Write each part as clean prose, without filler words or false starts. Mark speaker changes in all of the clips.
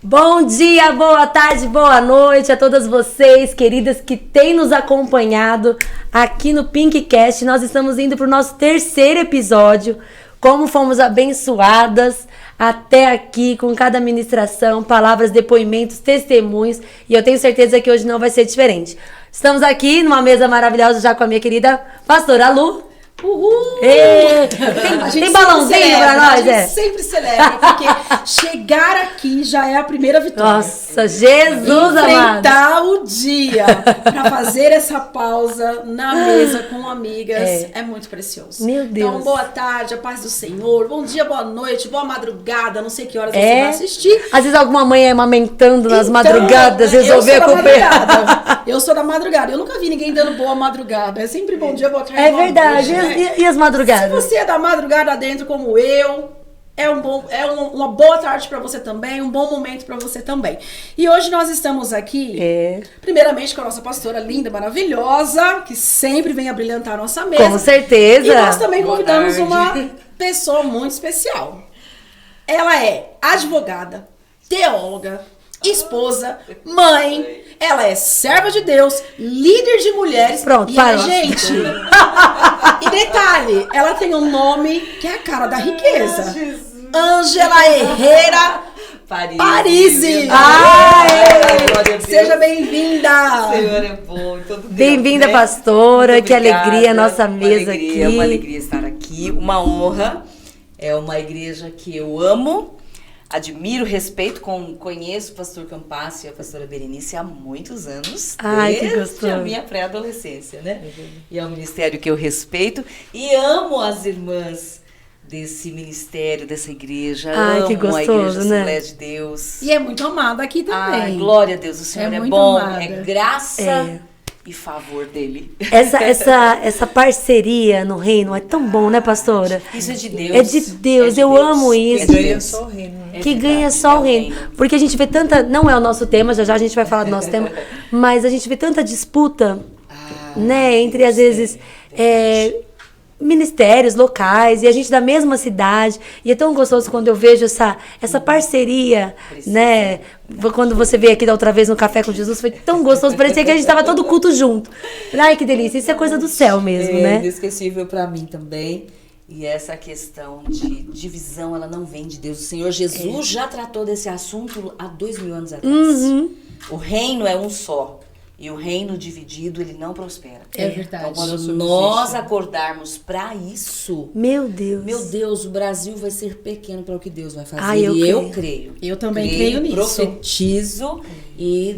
Speaker 1: Bom dia, boa tarde, boa noite a todas vocês, queridas, que têm nos acompanhado aqui no Pinkcast. Nós estamos indo para o nosso terceiro episódio. Como fomos abençoadas até aqui com cada ministração, palavras, depoimentos, testemunhos. E eu tenho certeza que hoje não vai ser diferente. Estamos aqui numa mesa maravilhosa já com a minha querida pastora Lu.
Speaker 2: Uhul!
Speaker 1: Tem balãozinho pra nós?
Speaker 2: A gente sempre celebra, porque chegar aqui já é a primeira vitória.
Speaker 1: Nossa, Jesus amado!
Speaker 2: Enfrentar o dia pra fazer essa pausa na mesa com amigas é muito precioso.
Speaker 1: Meu Deus!
Speaker 2: Então, boa tarde, a paz do Senhor, bom dia, boa noite, boa madrugada, não sei que horas você vai assistir.
Speaker 1: Às vezes alguma mãe é amamentando nas madrugadas, resolver acompanhar.
Speaker 2: Eu sou da madrugada, eu nunca vi ninguém dando boa madrugada, é sempre bom dia, boa tarde,
Speaker 1: É
Speaker 2: boa
Speaker 1: verdade,
Speaker 2: noite, né?
Speaker 1: E as madrugadas?
Speaker 2: Se você é da madrugada dentro como eu, uma boa tarde pra você também, um bom momento pra você também. E hoje nós estamos aqui, primeiramente com a nossa pastora linda, maravilhosa, que sempre vem abrilhantar a nossa mesa.
Speaker 1: Com certeza.
Speaker 2: E nós também convidamos uma pessoa muito especial. Ela é advogada, teóloga, esposa, mãe, ela é serva de Deus, líder de mulheres.
Speaker 1: Pronto,
Speaker 2: e
Speaker 1: para.
Speaker 2: Gente, e detalhe, ela tem um nome que é a cara da riqueza. Ângela Herrera Parisi. Seja bem-vinda.
Speaker 3: Senhor é bom, todo tempo,
Speaker 1: Bem-vinda,
Speaker 3: né?
Speaker 1: pastora,
Speaker 3: Muito
Speaker 1: que
Speaker 3: obrigada.
Speaker 1: alegria a nossa mesa aqui.
Speaker 3: É uma alegria estar aqui, uma honra. É uma igreja que eu amo, admiro, respeito, conheço o pastor Campassi e a pastora Berenice há muitos anos.
Speaker 1: Ai, que
Speaker 3: desde
Speaker 1: gostoso.
Speaker 3: a minha pré-adolescência, né? E é um ministério que eu respeito e amo as irmãs desse ministério, dessa igreja.
Speaker 1: Ai,
Speaker 3: amo
Speaker 1: que gostoso,
Speaker 3: a Igreja
Speaker 1: né?
Speaker 3: Assembleia de Deus.
Speaker 2: E é muito amada aqui também.
Speaker 3: Ai, glória a Deus, o Senhor é
Speaker 2: muito
Speaker 3: bom,
Speaker 2: amada.
Speaker 3: é graça e favor dele.
Speaker 1: Essa parceria no reino é tão bom, né, pastora?
Speaker 3: Isso é de Deus.
Speaker 1: É de Deus, eu amo isso.
Speaker 3: Que ganha só o reino.
Speaker 1: Que ganha só o reino. Porque a gente vê tanta... Não é o nosso tema, já já a gente vai falar do nosso tema, mas a gente vê tanta disputa, né, entre, às vezes, ministérios locais e a gente da mesma cidade. E é tão gostoso quando eu vejo essa parceria, né? Quando você veio aqui da outra vez no Café com Jesus, foi tão gostoso, parecia que a gente estava todo culto junto. Ai, que delícia, isso é coisa do céu mesmo, né?
Speaker 3: É inesquecível para mim também. E essa questão de divisão, ela não vem de Deus. O Senhor Jesus já tratou desse assunto há 2000 anos atrás. O reino é um só. E o reino dividido, ele não prospera.
Speaker 2: É verdade.
Speaker 3: Então, quando nós acordarmos para isso,
Speaker 1: Meu Deus.
Speaker 3: o Brasil vai ser pequeno para o que Deus vai fazer.
Speaker 1: Ai, eu creio.
Speaker 2: Eu também creio nisso.
Speaker 3: Profetizo e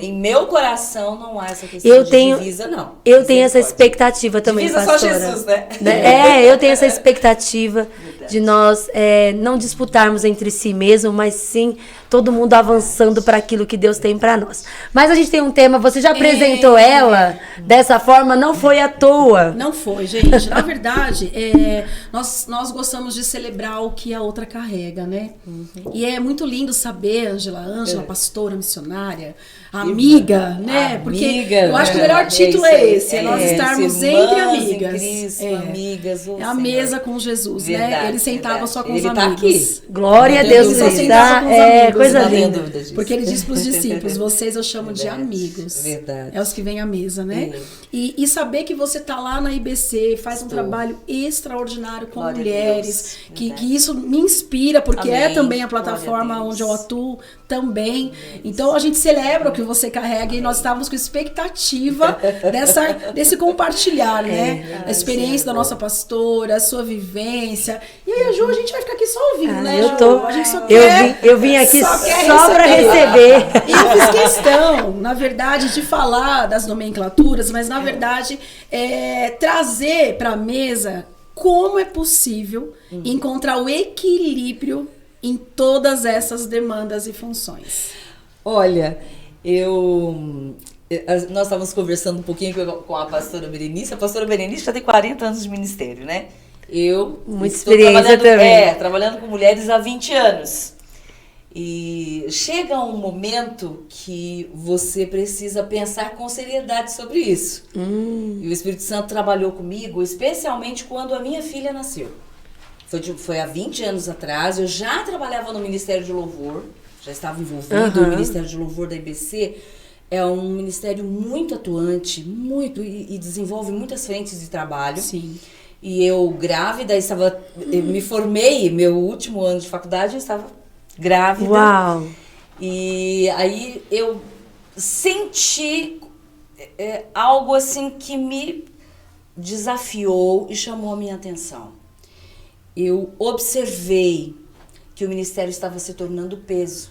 Speaker 3: em meu coração não há essa questão de divisa, não.
Speaker 1: Eu tenho essa expectativa também,
Speaker 3: divisa
Speaker 1: pastora.
Speaker 3: só Jesus, né?
Speaker 1: Eu tenho essa expectativa de nós não disputarmos entre si mesmo, mas sim todo mundo avançando para aquilo que Deus tem para nós. Mas a gente tem um tema, você já apresentou ela dessa forma, não foi à toa.
Speaker 2: Não foi, gente. Na verdade, nós gostamos de celebrar o que a outra carrega, né? E é muito lindo saber, Ângela, pastora, missionária, amiga, né? Porque eu acho que o melhor título é esse, nós estarmos entre amigas.
Speaker 3: Cristo, amigas,
Speaker 2: É a mesa com Jesus,
Speaker 3: verdade,
Speaker 2: né? Ele sentava só com os
Speaker 3: Ele
Speaker 2: amigos.
Speaker 3: Tá aqui.
Speaker 1: Glória a Deus,
Speaker 2: Ele só
Speaker 1: Cristo,
Speaker 2: sentava
Speaker 1: tá?
Speaker 2: com os amigos,
Speaker 1: Coisa
Speaker 2: né?
Speaker 1: linda.
Speaker 3: Dúvida disso.
Speaker 2: Porque ele diz para os discípulos, vocês eu chamo de amigos.
Speaker 3: Verdade.
Speaker 2: É os que vêm à mesa, né? E saber que você tá lá na IBC, faz um trabalho extraordinário com
Speaker 3: Glória a
Speaker 2: mulheres,
Speaker 3: Deus.
Speaker 2: que isso me inspira, porque é
Speaker 3: Amém.
Speaker 2: também a
Speaker 3: Glória
Speaker 2: plataforma
Speaker 3: a Deus.
Speaker 2: onde eu atuo também. Então a gente celebra o que você carrega e nós estávamos com expectativa desse compartilhar, né? A experiência da nossa pastora, a sua vivência. E aí, a Ju, a gente vai ficar aqui só ouvindo, né, Ju? A gente só quer,
Speaker 1: eu vim aqui
Speaker 2: só
Speaker 1: só para receber.
Speaker 2: E eu fiz questão, na verdade, de falar das nomenclaturas, mas na verdade trazer para a mesa como é possível encontrar o equilíbrio em todas essas demandas e funções.
Speaker 3: Olha, nós estávamos conversando um pouquinho com a pastora Berenice. A pastora Berenice já tem 40 anos de ministério, né? Eu
Speaker 1: Muita
Speaker 3: estou
Speaker 1: experiência também.
Speaker 3: trabalhando com mulheres há 20 anos. E chega um momento que você precisa pensar com seriedade sobre isso. E o Espírito Santo trabalhou comigo, especialmente quando a minha filha nasceu. Foi há 20 anos atrás. Eu já trabalhava no Ministério de Louvor, já estava envolvido no Ministério de Louvor da IBC. É um ministério muito atuante, muito, e desenvolve muitas frentes de trabalho.
Speaker 2: Sim.
Speaker 3: E eu grávida, eu me formei, meu último ano de faculdade, eu estava grávida.
Speaker 1: Uau!
Speaker 3: E aí eu senti algo assim que me desafiou e chamou a minha atenção. Eu observei que o ministério estava se tornando peso.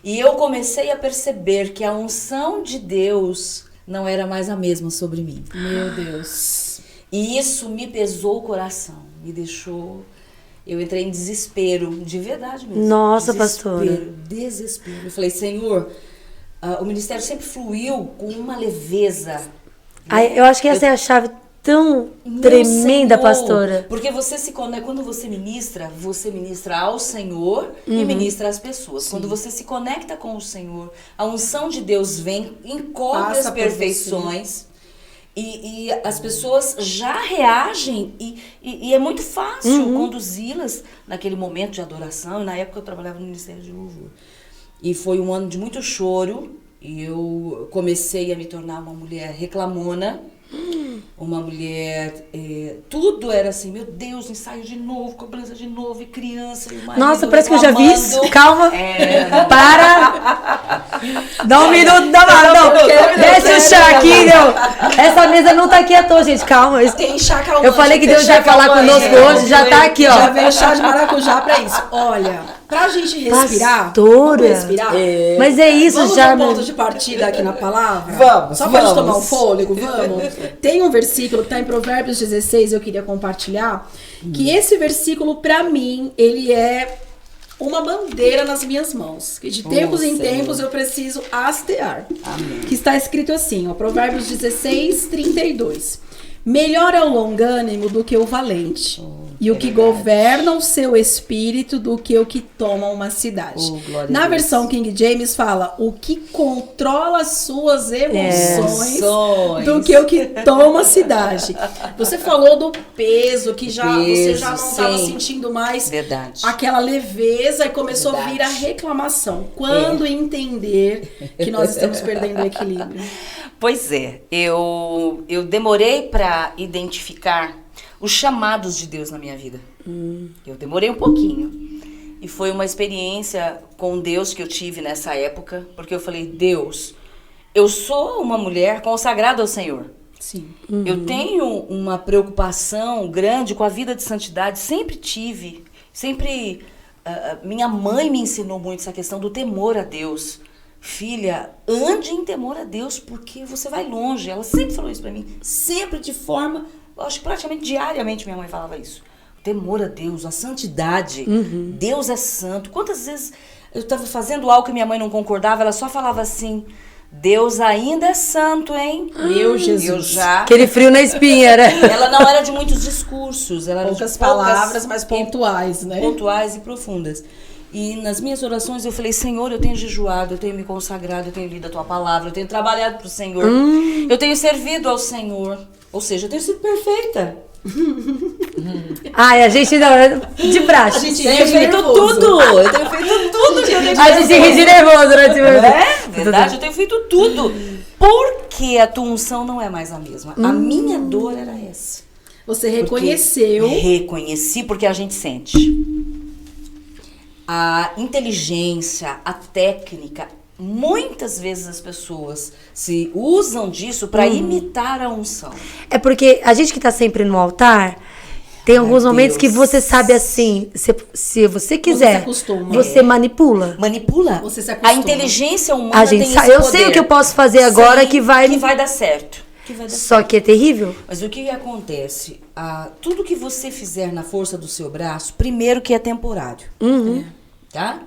Speaker 3: E eu comecei a perceber que a unção de Deus não era mais a mesma sobre mim.
Speaker 2: Meu Deus.
Speaker 3: E isso me pesou o coração, me deixou... Eu entrei em desespero, de verdade mesmo.
Speaker 1: Nossa,
Speaker 3: pastora. Desespero. Eu falei, Senhor, o ministério sempre fluiu com uma leveza.
Speaker 1: Eu acho que essa é a chave tão tremenda,
Speaker 3: Senhor,
Speaker 1: pastora.
Speaker 3: Porque você quando você ministra ao Senhor e ministra às pessoas. Sim. Quando você se conecta com o Senhor, a unção de Deus vem, encobre as perfeições. E as pessoas já reagem e é muito fácil conduzi-las naquele momento de adoração. E na época eu trabalhava no Ministério de Louvor. E foi um ano de muito choro. E eu comecei a me tornar uma mulher reclamona. Uma mulher... tudo era assim, meu Deus, ensaio de novo, cobrança de novo, e criança, e o marido.
Speaker 1: Nossa, parece que eu já vi isso. Calma. Para. Dá um minuto, desce o chá aqui, não. Essa mesa não tá aqui à toa, gente. Calma.
Speaker 2: Tem chá calmante.
Speaker 1: Eu falei que Deus ia falar conosco hoje, já tá aqui, ó.
Speaker 2: Já veio chá de maracujá pra isso. Olha, pra gente respirar...
Speaker 1: Pastora.
Speaker 2: Vamos respirar?
Speaker 1: Mas é isso,
Speaker 2: vamos
Speaker 1: já...
Speaker 2: Vamos ponto de partida aqui na palavra?
Speaker 4: Vamos,
Speaker 2: Só pra gente tomar um fôlego, vamos? Tem um versículo que tá em Provérbios 16, eu queria compartilhar, que esse versículo, pra mim, ele é uma bandeira nas minhas mãos, que de tempos em tempos eu preciso hastear.
Speaker 3: Amém.
Speaker 2: Que está escrito assim, ó, Provérbios 16, 32. Melhor é o longânimo do que o valente, e o que governa o seu espírito do que o que toma uma cidade. Na versão King James fala, o que controla as suas emoções do que o que toma a cidade. Você falou do peso, que você já não estava sentindo mais aquela leveza e começou a vir a reclamação. Quando entender que nós estamos perdendo o equilíbrio?
Speaker 3: Pois é, eu demorei para identificar os chamados de Deus na minha vida. Eu demorei um pouquinho. E foi uma experiência com Deus que eu tive nessa época, porque eu falei, Deus, eu sou uma mulher consagrada ao Senhor.
Speaker 2: Sim.
Speaker 3: Eu tenho uma preocupação grande com a vida de santidade, sempre tive. Minha mãe me ensinou muito essa questão do temor a Deus. Filha, ande em temor a Deus, porque você vai longe. Ela sempre falou isso pra mim, sempre de forma, eu acho que praticamente diariamente minha mãe falava isso. O temor a Deus, a santidade. Deus é santo. Quantas vezes eu estava fazendo algo que minha mãe não concordava, ela só falava assim, Deus ainda é santo, hein?
Speaker 2: Meu Jesus.
Speaker 1: Aquele frio na espinha, né?
Speaker 3: Ela não era de muitos discursos, ela era
Speaker 2: poucas
Speaker 3: de
Speaker 2: palavras, mas pontuais, né?
Speaker 3: Pontuais e profundas. E nas minhas orações eu falei, Senhor, eu tenho jejuado, eu tenho me consagrado, eu tenho lido a Tua palavra, eu tenho trabalhado para o Senhor, eu tenho servido ao Senhor. Ou seja, eu tenho sido perfeita.
Speaker 1: Ai, a gente não, de praxe.
Speaker 3: A gente tem feito tudo. Eu tenho feito tudo que eu tenho feito.
Speaker 1: A gente ri de nervoso durante o
Speaker 3: É verdade, eu tenho feito tudo. Porque a tua unção não é mais a mesma. A minha dor era essa.
Speaker 2: Você reconheceu.
Speaker 3: Reconheci porque a gente sente. A inteligência, a técnica, muitas vezes as pessoas se usam disso para imitar a unção.
Speaker 1: É porque a gente que tá sempre no altar, tem alguns momentos que você sabe assim, se você quiser, você manipula.
Speaker 3: Manipula.
Speaker 2: Você se acostuma.
Speaker 3: A inteligência humana
Speaker 1: A gente
Speaker 3: tem
Speaker 1: sabe,
Speaker 3: esse
Speaker 1: eu
Speaker 3: poder.
Speaker 1: sei o que eu posso fazer agora que vai
Speaker 3: dar certo.
Speaker 1: Só que é terrível.
Speaker 3: Mas o que acontece? Tudo que você fizer na força do seu braço, primeiro que é temporário. Tá?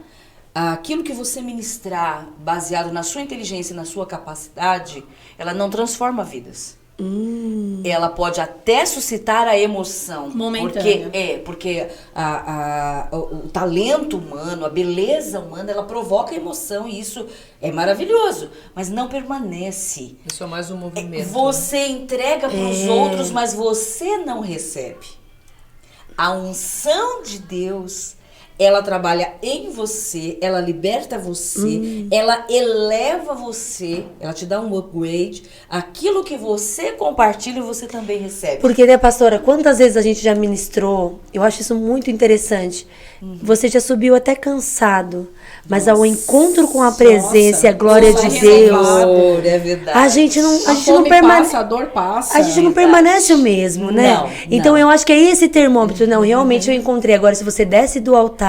Speaker 3: Aquilo que você ministrar baseado na sua inteligência e na sua capacidade, ela não transforma vidas. Ela pode até suscitar a emoção.
Speaker 2: Momentânea.
Speaker 3: Porque o talento humano, a beleza humana, ela provoca emoção e isso é maravilhoso, mas não permanece.
Speaker 4: Isso é mais um movimento.
Speaker 3: Você entrega para os outros, mas você não recebe. a unção de Deus, ela trabalha em você, ela liberta você, ela eleva você, ela te dá um upgrade. Aquilo que você compartilha, você também recebe.
Speaker 1: Porque, né, pastora, quantas vezes a gente já ministrou, eu acho isso muito interessante. Você já subiu até cansado, mas ao encontro com a presença e a glória de Deus,
Speaker 3: É verdade.
Speaker 1: a gente não
Speaker 2: Fome
Speaker 1: permanece.
Speaker 2: passa, a dor passa.
Speaker 1: A gente não permanece o mesmo, né?
Speaker 3: Não,
Speaker 1: Então
Speaker 3: não.
Speaker 1: eu acho que é esse termômetro. Não, realmente eu encontrei. Agora, se você desce do altar,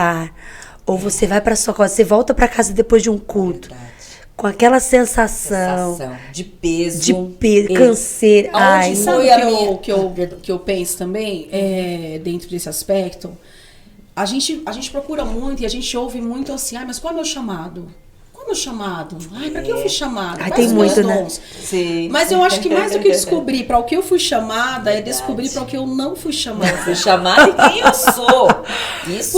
Speaker 1: ou você vai pra sua casa, você volta pra casa depois de um culto,
Speaker 3: Verdade.
Speaker 1: com aquela sensação
Speaker 3: De peso.
Speaker 1: de canseiro. Ai,
Speaker 3: Aonde
Speaker 2: Sabe
Speaker 3: foi a minha...
Speaker 2: que eu penso também, dentro desse aspecto? A gente procura muito e a gente ouve muito assim, mas qual é o meu chamado? Qual é o meu chamado? Ai, pra que eu fui chamada?
Speaker 1: Ai,
Speaker 2: Quais
Speaker 1: tem
Speaker 2: os meus
Speaker 1: muito, né?
Speaker 2: dons?
Speaker 3: Sim.
Speaker 2: Mas eu acho que mais do que descobrir para o que eu fui chamada, é descobrir para o que eu não fui chamada.
Speaker 3: Eu fui chamada e quem eu sou. Isso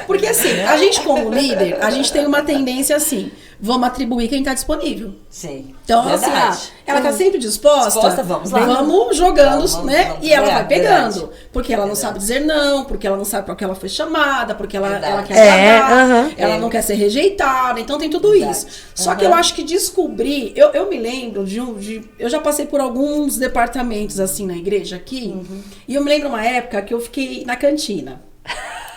Speaker 2: Porque assim, a gente como líder, a gente tem uma tendência assim, vamos atribuir quem está disponível.
Speaker 3: Sim.
Speaker 2: Então,
Speaker 3: Verdade.
Speaker 2: assim, ela tá sempre disposta,
Speaker 3: Vamos lá.
Speaker 2: vamos jogando,
Speaker 3: Vamos,
Speaker 2: né?
Speaker 3: vamos,
Speaker 2: E ela vai
Speaker 3: verdade.
Speaker 2: pegando. Porque ela não sabe dizer não, porque ela não sabe para que ela foi chamada, porque ela
Speaker 3: Verdade.
Speaker 2: quer agradar,
Speaker 1: aham.
Speaker 2: ela não quer ser rejeitada, então tem tudo
Speaker 3: Verdade.
Speaker 2: isso. Só que eu acho que descobrir, eu me lembro eu já passei por alguns departamentos assim na igreja aqui, e eu me lembro uma época que eu fiquei na cantina.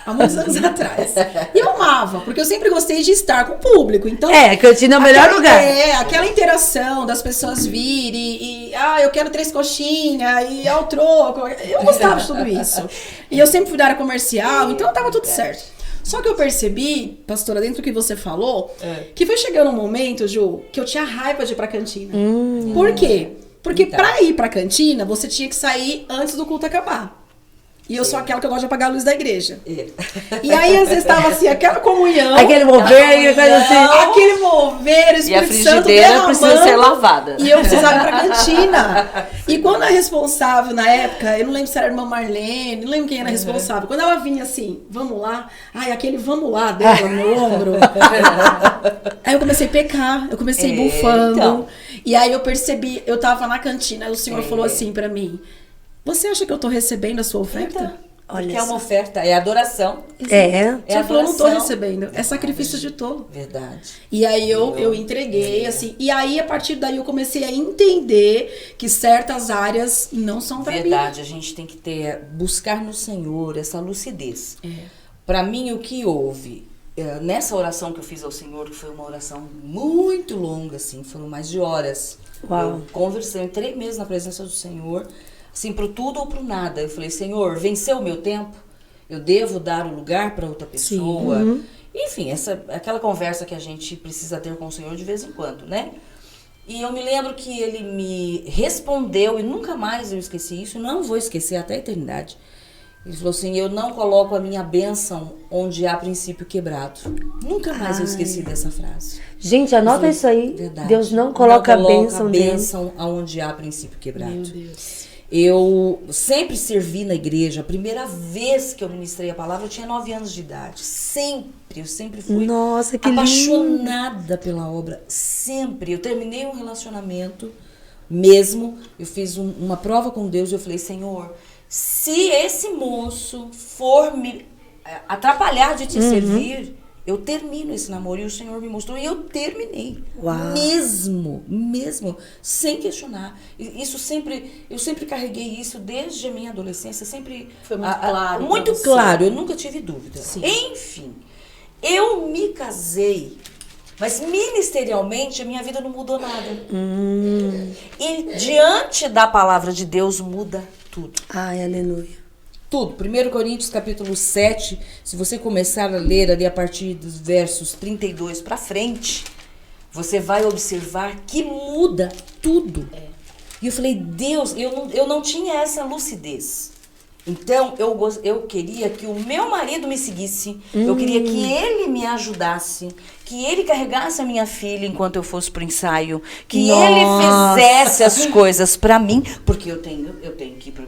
Speaker 2: Há muitos anos atrás. E eu amava, porque eu sempre gostei de estar com o público. Então,
Speaker 1: a cantina é o melhor lugar.
Speaker 2: Aquela interação das pessoas virem eu quero 3 coxinhas e ao troco. Eu gostava de tudo isso. E eu sempre fui da área comercial, então tava tudo certo. Só que eu percebi, pastora, dentro do que você falou, que foi chegando um momento, Ju, que eu tinha raiva de ir pra cantina. Por quê? Porque pra ir pra cantina, você tinha que sair antes do culto acabar. E eu sou aquela que eu gosto de apagar a luz da igreja. E aí, às vezes, estava assim, aquela comunhão.
Speaker 1: Aquele mover, aquele coisa assim.
Speaker 2: Aquele mover, o Espírito Santo
Speaker 3: frigideira precisa ser lavada.
Speaker 2: E eu precisava ir pra cantina. E quando a responsável, na época, eu não lembro se era a irmã Marlene, não lembro quem era a responsável. Quando ela vinha assim, vamos lá. Aquele vamos lá dela no meu ombro. Aí eu comecei a pecar, eu comecei bufando. Então. E aí eu percebi, eu tava na cantina, aí o Senhor falou assim pra mim, você acha que eu tô recebendo a sua oferta?
Speaker 3: Então, olha, é uma oferta, é adoração.
Speaker 2: Você falou, não tô recebendo. É sacrifício de tolo.
Speaker 3: Verdade.
Speaker 2: E aí eu entreguei, assim. E aí, a partir daí, eu comecei a entender que certas áreas não são pra mim.
Speaker 3: Verdade, a gente tem que buscar no Senhor essa lucidez. Pra mim, o que houve nessa oração que eu fiz ao Senhor, que foi uma oração muito longa, assim, foram mais de horas.
Speaker 1: Uau.
Speaker 3: Eu conversei, eu entrei mesmo na presença do Senhor, assim, pro tudo ou pro nada. Eu falei, Senhor, venceu o meu tempo? Eu devo dar o lugar para outra pessoa? Enfim, aquela conversa que a gente precisa ter com o Senhor de vez em quando, né? E eu me lembro que ele me respondeu, e nunca mais eu esqueci isso, não vou esquecer até a eternidade. Ele falou assim, eu não coloco a minha bênção onde há princípio quebrado. Nunca mais eu esqueci dessa frase.
Speaker 1: Gente, anota isso aí.
Speaker 3: Verdade.
Speaker 1: Deus não coloca a bênção
Speaker 3: onde há princípio quebrado.
Speaker 2: Meu Deus.
Speaker 3: Eu sempre servi na igreja. A primeira vez que eu ministrei a palavra, eu tinha 9 anos de idade. Eu sempre fui
Speaker 1: Nossa, que
Speaker 3: apaixonada pela obra. Sempre. Eu terminei um relacionamento mesmo. Eu fiz uma prova com Deus e eu falei, Senhor, se esse moço for me atrapalhar de te servir, eu termino esse namoro. E o Senhor me mostrou e eu terminei.
Speaker 1: Uau.
Speaker 3: Mesmo, sem questionar. Eu sempre carreguei isso desde a minha adolescência, sempre
Speaker 2: foi muito claro.
Speaker 3: Muito claro, eu nunca tive dúvida. Sim. Enfim, eu me casei, mas ministerialmente a minha vida não mudou nada. E diante da palavra de Deus muda tudo.
Speaker 1: Ai, aleluia.
Speaker 3: Tudo. 1 Coríntios capítulo 7, se você começar a ler ali a partir dos versos 32 para frente, você vai observar que muda tudo. E eu falei, Deus, eu não tinha essa lucidez. Então, eu queria que o meu marido me seguisse, eu queria que ele me ajudasse, que ele carregasse a minha filha enquanto eu fosse pro ensaio, que ele fizesse as coisas para mim, porque eu tenho que ir pro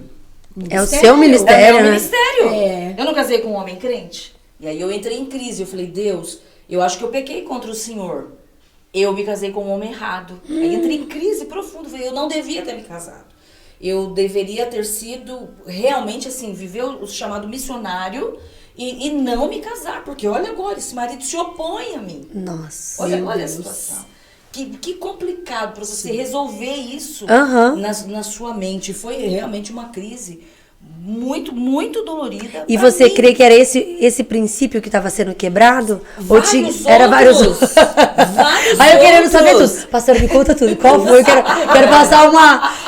Speaker 1: É o seu ministério,
Speaker 3: é o meu
Speaker 1: né?
Speaker 3: ministério. Eu não casei com um homem crente. E aí eu entrei em crise. Eu falei, Deus, eu acho que eu pequei contra o Senhor. Eu me casei com um homem errado. Aí entrei em crise profunda. Falei, eu não devia ter me casado. eu deveria ter sido realmente assim, viver o chamado missionário e não me casar, porque olha agora, esse marido se opõe a mim.
Speaker 1: Nossa.
Speaker 3: Olha a situação. Que complicado para você resolver isso na sua mente. Foi realmente uma crise muito, muito dolorida.
Speaker 1: E
Speaker 3: pra
Speaker 1: você
Speaker 3: mim.
Speaker 1: crê que era esse princípio que estava sendo quebrado?
Speaker 3: Vários
Speaker 1: Era vários
Speaker 3: outros. Vários
Speaker 1: Aí eu querendo
Speaker 3: outros.
Speaker 1: saber tudo. Pastor, me conta tudo. Qual foi? Quero passar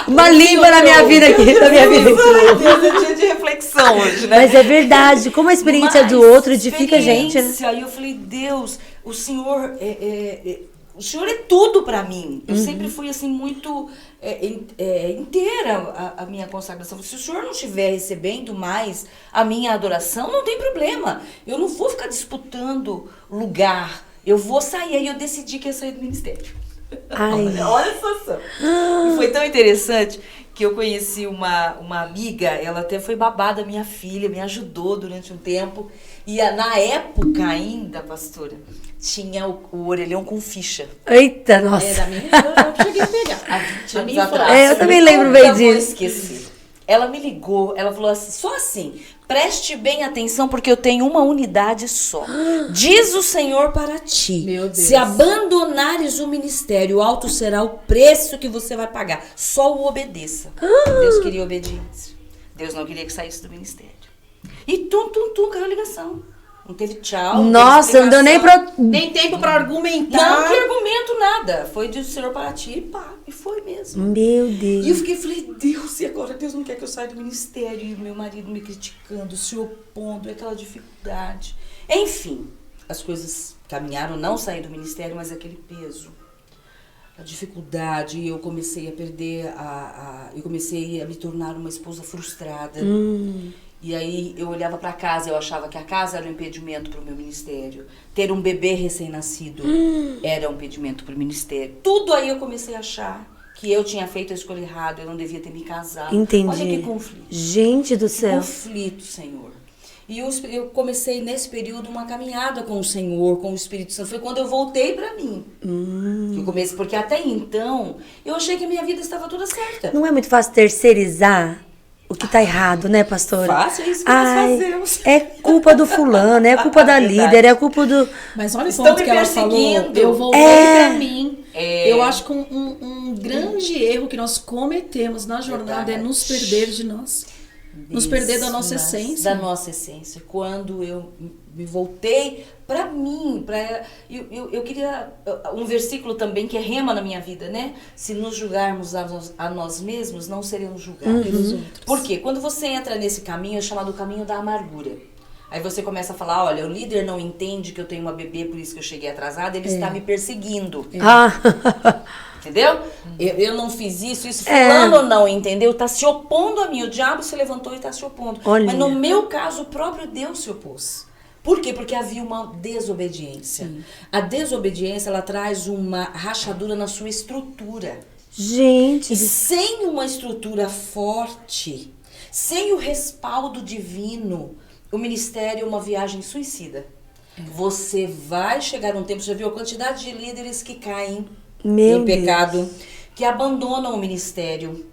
Speaker 1: uma língua na minha vida aqui. Na minha vida.
Speaker 3: Deus, é dia de reflexão hoje, né?
Speaker 1: Mas é verdade. Como a experiência do outro edifica a gente, né?
Speaker 3: Aí eu falei, Deus, o Senhor o Senhor é tudo para mim. Eu sempre fui assim muito inteira a minha consagração. Se o Senhor não estiver recebendo mais a minha adoração, não tem problema. Eu não vou ficar disputando lugar. Eu vou sair. Aí eu decidi que ia sair do ministério. Olha a situação. E foi tão interessante que eu conheci uma amiga, ela até foi babá da minha filha, me ajudou durante um tempo. E na época ainda, pastora, tinha o orelhão com ficha.
Speaker 1: Eita, nossa.
Speaker 2: Da minha eu cheguei a pegar.
Speaker 3: Há 20 anos
Speaker 2: minha
Speaker 3: atrás.
Speaker 1: eu também lembro bem
Speaker 3: Nunca vou
Speaker 1: disso.
Speaker 3: esquecer. Ela me ligou, ela falou assim, só assim, preste bem atenção porque eu tenho uma unidade só. Diz o Senhor para ti,
Speaker 2: Meu Deus.
Speaker 3: se abandonares o ministério, alto será o preço que você vai pagar. Só o obedeça. Deus queria obediência. Deus não queria que saísse do ministério. E caiu a ligação. Não teve tchau.
Speaker 1: Nossa, não deu nem pra...
Speaker 2: Nem tempo pra argumentar.
Speaker 3: Não, que argumento nada. Foi do Senhor para ti e pá. E foi mesmo.
Speaker 1: Meu Deus.
Speaker 3: E eu falei, Deus, e agora Deus não quer que eu saia do ministério? E o meu marido me criticando, se opondo, aquela dificuldade. Enfim, as coisas caminharam, não saí do ministério, mas aquele peso, a dificuldade. E eu comecei a perder, eu comecei a me tornar uma esposa frustrada. E aí eu olhava para casa, eu achava que a casa era um impedimento para o meu ministério. Ter um bebê recém-nascido era um impedimento para o ministério. Tudo aí eu comecei a achar que eu tinha feito a escolha errada, eu não devia ter me casado.
Speaker 1: Entendi.
Speaker 3: Olha que conflito.
Speaker 1: Gente do
Speaker 3: Que
Speaker 1: céu.
Speaker 3: conflito, Senhor. E eu comecei nesse período uma caminhada com o Senhor, com o Espírito Santo. Foi quando eu voltei para mim. Que eu comecei, porque até então eu achei que a minha vida estava toda certa.
Speaker 1: Não é muito fácil terceirizar o que tá errado, né, pastora?
Speaker 3: Fácil, é isso que nós fazemos.
Speaker 1: É culpa do fulano, é culpa da
Speaker 3: Verdade.
Speaker 1: líder, é culpa do...
Speaker 2: Mas olha o
Speaker 3: Estão
Speaker 2: ponto
Speaker 3: me
Speaker 2: que ela falou.
Speaker 3: perseguindo.
Speaker 2: Eu voltei pra mim. Eu acho que um grande erro que nós cometemos na jornada é nos perder de nós. Nos perder da nossa essência.
Speaker 3: Da nossa essência. Quando eu me voltei para mim, eu queria um versículo também que é rema na minha vida, né? Se nos julgarmos a nós mesmos, não seremos julgados pelos outros. Por quê? Quando você entra nesse caminho, é chamado o caminho da amargura. Aí você começa a falar, olha, o líder não entende que eu tenho uma bebê, por isso que eu cheguei atrasada, ele está me perseguindo. Entendeu? Eu não fiz isso fulano não entendeu, está se opondo a mim. O diabo se levantou e está se opondo.
Speaker 1: Olha.
Speaker 3: Mas no meu caso, o próprio Deus se opôs. Por quê? Porque havia uma desobediência. Sim. A desobediência, ela traz uma rachadura na sua estrutura.
Speaker 1: Gente.
Speaker 3: E sem uma estrutura forte, sem o respaldo divino, o ministério é uma viagem suicida. Você vai chegar um tempo, já viu a quantidade de líderes que caem em pecado, que abandonam o ministério,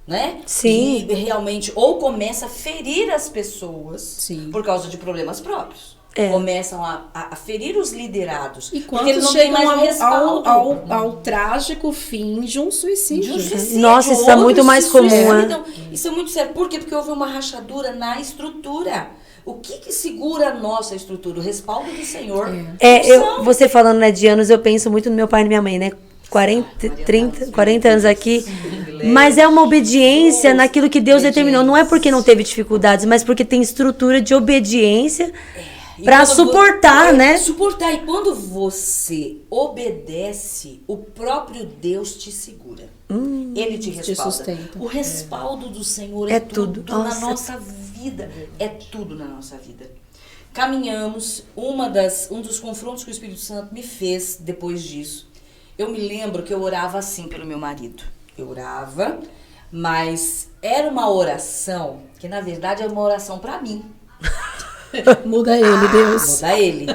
Speaker 3: né?
Speaker 1: Sim.
Speaker 3: E realmente ou começa a ferir as pessoas.
Speaker 2: Sim.
Speaker 3: Por causa de problemas próprios. Começam a ferir os liderados.
Speaker 2: E
Speaker 3: porque eles
Speaker 2: quantos
Speaker 3: não têm
Speaker 2: chegam
Speaker 3: mais respaldo.
Speaker 2: ao trágico fim de um suicídio.
Speaker 1: Nossa, isso é muito mais comum, né?
Speaker 3: Então, isso é muito sério. Por quê? Porque houve uma rachadura na estrutura. O que segura a nossa estrutura? O respaldo do Senhor.
Speaker 1: Você falando, né, de anos, eu penso muito no meu pai e na minha mãe, né? 40 anos aqui. Mas é uma obediência naquilo que Deus determinou. Não é porque não teve dificuldades, mas porque tem estrutura de obediência para suportar, né?
Speaker 3: Suportar. E quando você obedece, o próprio Deus te segura. Ele te respalda.
Speaker 2: Sustenta.
Speaker 3: O respaldo do Senhor é tudo na nossa vida. É tudo na nossa vida. Caminhamos. Um dos confrontos que o Espírito Santo me fez depois disso. Eu me lembro que eu orava assim pelo meu marido. Eu orava, mas era uma oração que na verdade era uma oração para mim.
Speaker 2: Muda ele, Deus.
Speaker 3: Muda ele.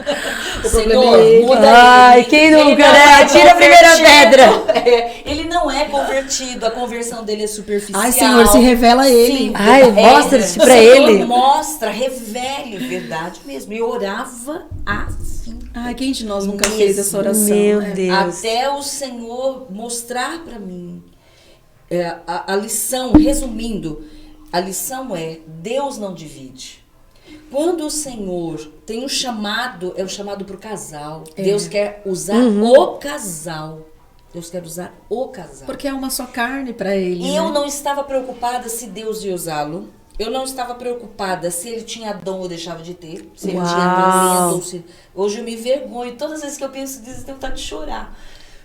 Speaker 2: O problema é ele.
Speaker 3: Muda
Speaker 1: Ai,
Speaker 3: ele.
Speaker 1: quem
Speaker 3: Ele
Speaker 1: nunca,
Speaker 3: não
Speaker 1: né?
Speaker 3: é
Speaker 1: Atira a primeira pedra.
Speaker 3: Ele não é convertido, a conversão dele é superficial.
Speaker 2: Ai, Senhor, se revela a ele.
Speaker 3: Sim,
Speaker 1: Ai, mostra-te pra
Speaker 3: Senhor,
Speaker 1: ele.
Speaker 3: mostra, revele verdade mesmo. E orava assim.
Speaker 2: Ai, quem de nós nunca fez essa oração?
Speaker 1: Meu
Speaker 2: né?
Speaker 1: Deus.
Speaker 3: Até o Senhor mostrar para mim. A lição, resumindo, a lição é: Deus não divide. Quando o Senhor tem um chamado, é um chamado para o casal. Deus quer usar o casal. Deus quer usar o casal.
Speaker 2: Porque é uma só carne pra ele.
Speaker 3: E
Speaker 2: né?
Speaker 3: eu não estava preocupada se Deus ia usá-lo. Eu não estava preocupada se ele tinha dom ou deixava de ter. Se ele
Speaker 1: Uau.
Speaker 3: tinha talento ou se... Hoje eu me vergonho. Todas as vezes que eu penso nisso, eu tenho vontade de chorar.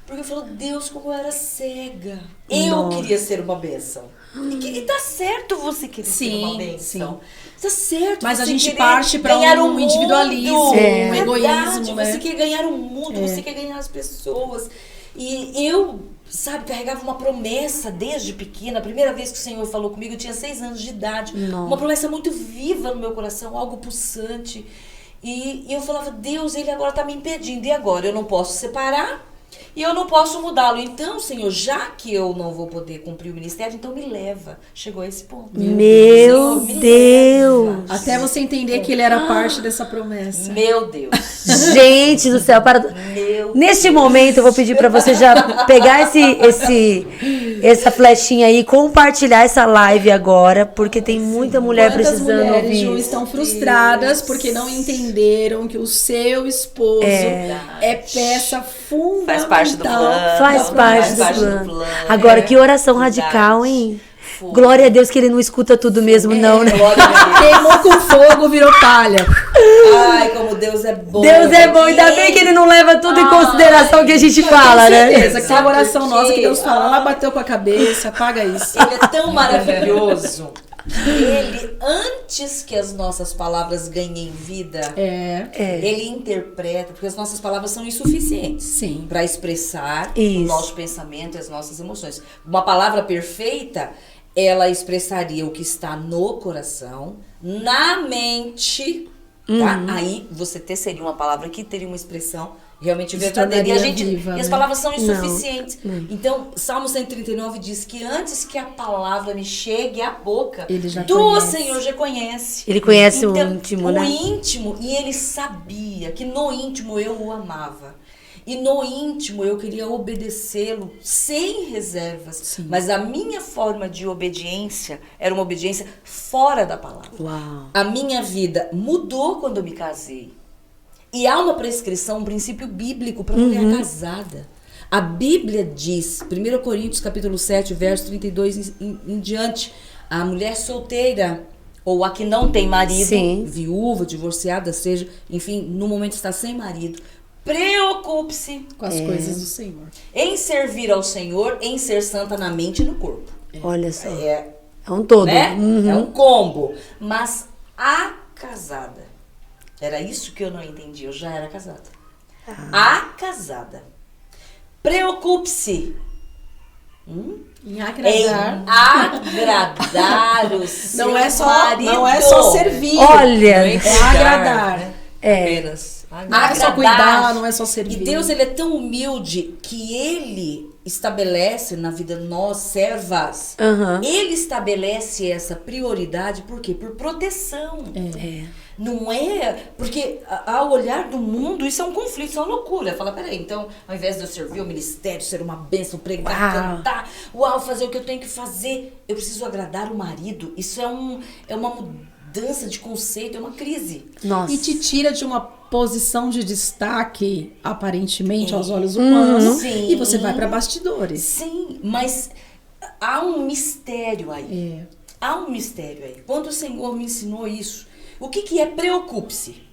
Speaker 3: Porque eu falo, Deus, como eu era cega. Eu queria ser uma bênção. E tá certo você querer ser uma bênção. Tá certo.
Speaker 2: Mas
Speaker 3: você
Speaker 2: a gente
Speaker 3: querer
Speaker 2: parte pra
Speaker 3: ganhar
Speaker 2: um
Speaker 3: o mundo.
Speaker 2: individualismo, um
Speaker 3: Verdade,
Speaker 2: egoísmo, né?
Speaker 3: Você quer ganhar o mundo, você quer ganhar as pessoas. E eu, sabe, carregava uma promessa desde pequena. A primeira vez que o Senhor falou comigo, eu tinha 6 anos de idade.
Speaker 1: Nossa.
Speaker 3: Uma promessa muito viva no meu coração, algo pulsante. E eu falava, Deus, ele agora tá me impedindo. E agora? Eu não posso separar e eu não posso mudá-lo. Então, Senhor, já que eu não vou poder cumprir o ministério, então me leva. Chegou a esse ponto.
Speaker 1: Meu
Speaker 3: Senhor, me
Speaker 1: Deus.
Speaker 3: leva.
Speaker 2: Até você entender que ele era parte dessa promessa.
Speaker 3: Meu Deus.
Speaker 1: Gente do céu, para.
Speaker 3: Meu
Speaker 1: Neste momento eu vou pedir pra você já pegar essa flechinha aí e compartilhar essa live agora, porque tem muita mulher
Speaker 2: Quantas
Speaker 1: precisando
Speaker 2: mulheres,
Speaker 1: ouvir.
Speaker 2: Ju, estão frustradas porque não entenderam que o seu esposo é peça fundamental.
Speaker 3: Faz parte do plano.
Speaker 1: Faz parte do plano. Agora, que oração radical, hein? Glória a Deus que ele não escuta tudo mesmo, não, né?
Speaker 3: Glória a Deus.
Speaker 2: Queimou com fogo, virou palha.
Speaker 3: Ai, como Deus é bom.
Speaker 1: Deus é bom, ainda bem que ele não leva tudo em consideração que a gente fala, né?
Speaker 2: Certeza, que é a oração
Speaker 3: Porque-
Speaker 2: nossa que Deus fala, ela bateu com a cabeça, apaga isso.
Speaker 3: Ele é tão maravilhoso que ele, antes que as nossas palavras ganhem vida, ele interpreta, porque as nossas palavras são insuficientes.
Speaker 2: Sim.
Speaker 3: Para expressar o
Speaker 1: Isso.
Speaker 3: nosso pensamento e as nossas emoções. Uma palavra perfeita, ela expressaria o que está no coração, na mente, tá? Aí você seria uma palavra que teria uma expressão realmente
Speaker 2: Se
Speaker 3: verdadeira. E,
Speaker 2: tornaria viva,
Speaker 3: e as
Speaker 2: né?
Speaker 3: palavras são insuficientes. Então, Salmo 139 diz que antes que a palavra me chegue à boca,
Speaker 2: Ele já
Speaker 3: do
Speaker 2: conhece.
Speaker 3: Senhor já conhece.
Speaker 1: Ele conhece o
Speaker 3: Então,
Speaker 1: íntimo,
Speaker 3: o
Speaker 1: né?
Speaker 3: íntimo, e ele sabia que no íntimo eu o amava. E no íntimo eu queria obedecê-lo sem reservas.
Speaker 2: Sim.
Speaker 3: Mas a minha forma de obediência era uma obediência fora da palavra.
Speaker 1: Uau.
Speaker 3: A minha vida mudou quando eu me casei. E há uma prescrição, um princípio bíblico para mulher casada. A Bíblia diz, 1 Coríntios capítulo 7, verso 32 em diante, a mulher solteira, ou a que não tem marido,
Speaker 1: Sim.
Speaker 3: viúva, divorciada, seja, enfim, no momento está sem marido, preocupe-se
Speaker 2: Com as coisas do Senhor.
Speaker 3: em servir ao Senhor, em ser santa na mente e no corpo.
Speaker 1: Olha só.
Speaker 3: É,
Speaker 1: É um todo.
Speaker 3: né?
Speaker 1: Uhum.
Speaker 3: É um combo. Mas a casada, era isso que eu não entendi, eu já era casada. A casada, preocupe-se
Speaker 2: Em
Speaker 3: em
Speaker 2: agradar.
Speaker 3: agradar o seu
Speaker 2: Não é só,
Speaker 3: marido.
Speaker 2: não é só servir.
Speaker 1: Olha.
Speaker 2: É agradar.
Speaker 3: Apenas.
Speaker 2: Não é só cuidar, não é só
Speaker 3: E
Speaker 2: servir.
Speaker 3: Deus, ele é tão humilde que ele estabelece na vida de nós, servas,
Speaker 1: Aham.
Speaker 3: ele estabelece essa prioridade, por quê? Por proteção. Não é, porque ao olhar do mundo, isso é um conflito, isso é uma loucura. Fala, peraí, então, ao invés de eu servir o ministério, ser uma bênção, pregar,
Speaker 1: Uau.
Speaker 3: cantar, fazer o que eu tenho que fazer, eu preciso agradar o marido. Isso é uma mudança de conceito, é uma crise.
Speaker 1: Nossa.
Speaker 2: E te tira de uma posição de destaque, aparentemente, aos olhos humanos.
Speaker 3: Sim.
Speaker 2: E você vai para bastidores.
Speaker 3: Sim, mas há um mistério aí.
Speaker 2: É.
Speaker 3: Há um mistério aí. Quando o Senhor me ensinou isso, o que é preocupe-se?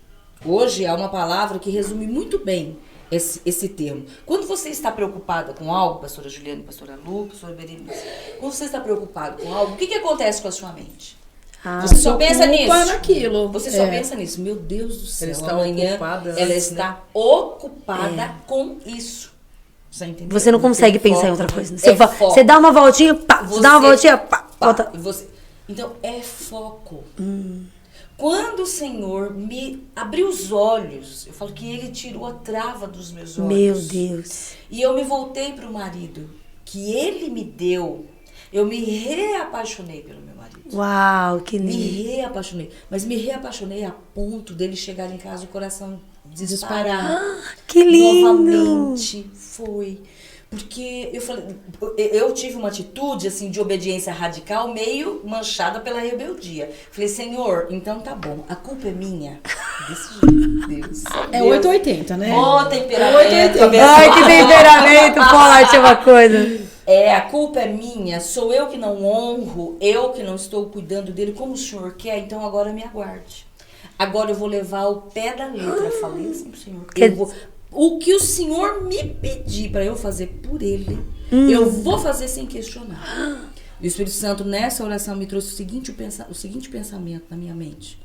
Speaker 3: Hoje há uma palavra que resume muito bem esse termo. Quando você está preocupada com algo, pastora Juliana, pastora Lu, pastora Berenice, quando você está preocupado com algo, o que acontece com a sua mente?
Speaker 1: Ah,
Speaker 3: Você só pensa
Speaker 2: Ocupa
Speaker 3: nisso.
Speaker 2: naquilo.
Speaker 3: Você só pensa nisso. Meu Deus do céu,
Speaker 4: Ela está
Speaker 3: amanhã
Speaker 4: ocupada
Speaker 3: ela
Speaker 4: antes,
Speaker 3: está ocupada com isso. Você entendeu?
Speaker 1: Você não consegue
Speaker 3: tem
Speaker 1: pensar em
Speaker 3: foco,
Speaker 1: outra coisa.
Speaker 3: né?
Speaker 1: Você,
Speaker 3: É foco.
Speaker 1: você dá uma voltinha, pá. Você dá uma voltinha, pá.
Speaker 3: Pá,
Speaker 1: Volta.
Speaker 3: e você... Então, é foco. Quando o Senhor me abriu os olhos, eu falo que Ele tirou a trava dos meus olhos.
Speaker 1: Meu Deus.
Speaker 3: E eu me voltei para o marido que Ele me deu. Eu me reapaixonei pelo meu marido.
Speaker 1: Uau, que
Speaker 3: Me
Speaker 1: lindo.
Speaker 3: reapaixonei. Mas me reapaixonei a ponto dele chegar em casa e o coração disparar.
Speaker 1: Que lindo.
Speaker 3: Novamente. Foi. Porque eu falei, eu tive uma atitude assim de obediência radical meio manchada pela rebeldia. Falei, Senhor, então tá bom, a culpa é minha. Desse jeito, Deus.
Speaker 2: É 880, né?
Speaker 3: Ô, temperamento.
Speaker 1: Ai, que temperamento forte é uma coisa.
Speaker 3: A culpa é minha, sou eu que não honro, eu que não estou cuidando dele como o Senhor quer, então agora me aguarde. Agora eu vou levar ao pé da letra. Falei assim pro Senhor. O que o Senhor me pedir para eu fazer por Ele, eu vou fazer sem questionar. E o Espírito Santo, nessa oração, me trouxe o seguinte pensamento na minha mente.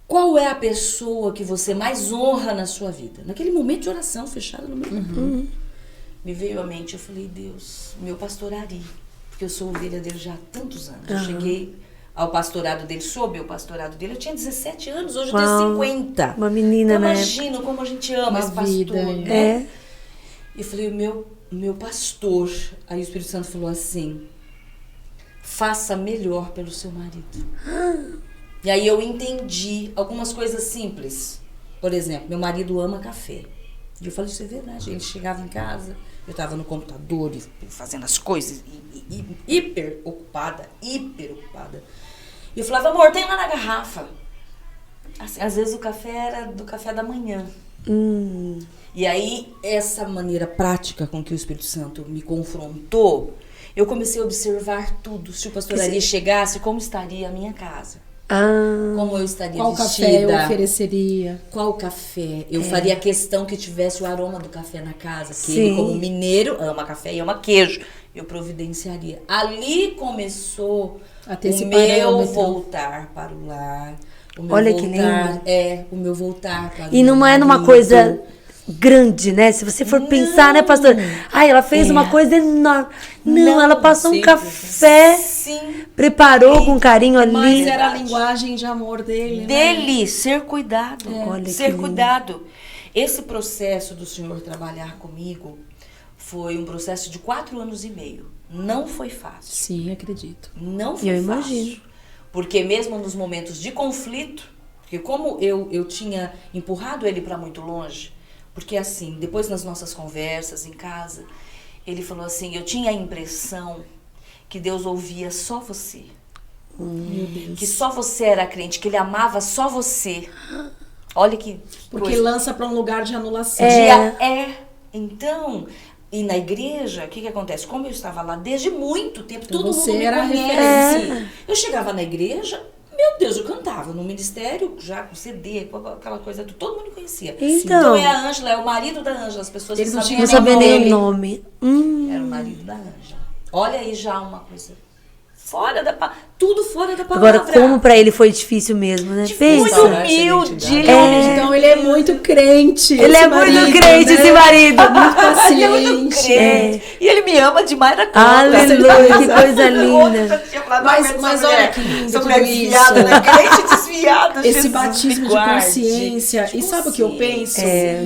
Speaker 3: Qual é a pessoa que você mais honra na sua vida? Naquele momento de oração, fechada no meu coração. Me veio à mente, eu falei, Deus, meu pastor Ari, porque eu sou ovelha dele já há tantos anos. Eu cheguei ao pastorado dele, soube o pastorado dele. Eu tinha 17 anos, hoje eu tenho 50.
Speaker 1: Uma menina,
Speaker 3: então,
Speaker 1: né?
Speaker 3: Imagina como a gente ama esse pastor, né?
Speaker 1: É.
Speaker 3: E eu falei, meu pastor. Aí o Espírito Santo falou assim, faça melhor pelo seu marido. E aí eu entendi algumas coisas simples. Por exemplo, meu marido ama café. E eu falei, isso é verdade. Ele chegava em casa, eu estava no computador e fazendo as coisas, hiper ocupada. E eu falava, amor, tem lá na garrafa. Assim, às vezes o café era do café da manhã. E aí, essa maneira prática com que o Espírito Santo me confrontou, eu comecei a observar tudo. Se o pastor Ari chegasse, como estaria a minha casa? Como eu estaria
Speaker 2: Qual
Speaker 3: vestida?
Speaker 2: café eu ofereceria?
Speaker 3: Qual café? Eu faria questão que tivesse o aroma do café na casa. Que
Speaker 1: Sim.
Speaker 3: ele, como mineiro, ama café e ama queijo. Eu providenciaria. Ali começou
Speaker 2: A ter esse
Speaker 3: o meu
Speaker 2: parâmetro.
Speaker 3: voltar para o lar. O meu
Speaker 1: Olha que
Speaker 3: voltar,
Speaker 1: lindo.
Speaker 3: o meu voltar para o
Speaker 1: E não
Speaker 3: meu
Speaker 1: é numa
Speaker 3: marido.
Speaker 1: coisa grande, né? Se você for pensar, né, pastor? Ai, ela fez uma coisa enorme. Não, ela passou um
Speaker 3: simples.
Speaker 1: café,
Speaker 3: Sim.
Speaker 1: preparou com carinho ali.
Speaker 2: Mas era a linguagem de amor dele, né?
Speaker 3: Dele, ser cuidado.
Speaker 1: Olha que
Speaker 3: Ser
Speaker 1: lindo.
Speaker 3: cuidado. Esse processo do Senhor trabalhar comigo foi um processo de 4 anos e meio. Não foi fácil.
Speaker 2: Sim, acredito.
Speaker 3: Não foi
Speaker 1: Eu
Speaker 3: fácil.
Speaker 1: imagino.
Speaker 3: Porque mesmo nos momentos de conflito, porque como eu tinha empurrado ele para muito longe, porque assim, depois nas nossas conversas em casa, ele falou assim, eu tinha a impressão que Deus ouvia só você.
Speaker 2: Meu Deus.
Speaker 3: Que só você era crente, que ele amava só você. Olha que
Speaker 2: Porque
Speaker 3: coisa.
Speaker 2: lança para um lugar de anulação.
Speaker 3: Então, e na igreja, o que acontece? Como eu estava lá desde muito tempo,
Speaker 2: Então
Speaker 3: todo
Speaker 2: você
Speaker 3: mundo me
Speaker 2: era a
Speaker 3: conhece.
Speaker 2: referência.
Speaker 3: Eu chegava na igreja, meu Deus, eu cantava no ministério, já com CD, aquela coisa, todo mundo me conhecia.
Speaker 1: Então.
Speaker 3: É a Ângela, é o marido da Ângela, as pessoas
Speaker 2: Eles não
Speaker 3: sabiam
Speaker 1: Não
Speaker 2: tinham
Speaker 1: sabia
Speaker 3: nem
Speaker 1: nem
Speaker 3: o
Speaker 1: o
Speaker 3: nome.
Speaker 1: nome.
Speaker 3: Era o marido da Ângela. Olha aí já uma coisa fora da tudo fora da palavra.
Speaker 1: Agora, como pra ele foi difícil mesmo, né?
Speaker 3: muito
Speaker 1: Pensa.
Speaker 3: humilde.
Speaker 2: Então ele é muito crente.
Speaker 1: Ele
Speaker 2: esse
Speaker 1: é muito
Speaker 2: marido,
Speaker 1: crente,
Speaker 2: né?
Speaker 1: esse marido.
Speaker 2: Muito
Speaker 3: Ele é muito
Speaker 2: paciente.
Speaker 3: crente. E ele me ama demais da conta.
Speaker 1: Aleluia, que coisa linda.
Speaker 2: Mas olha que lindo
Speaker 3: Essa
Speaker 2: tudo
Speaker 3: mulher
Speaker 2: isso.
Speaker 3: desviada, né? Crente desviada.
Speaker 2: Esse
Speaker 3: Jesus,
Speaker 2: batismo
Speaker 3: me
Speaker 2: de
Speaker 3: guarde.
Speaker 2: consciência. E sabe o que eu penso?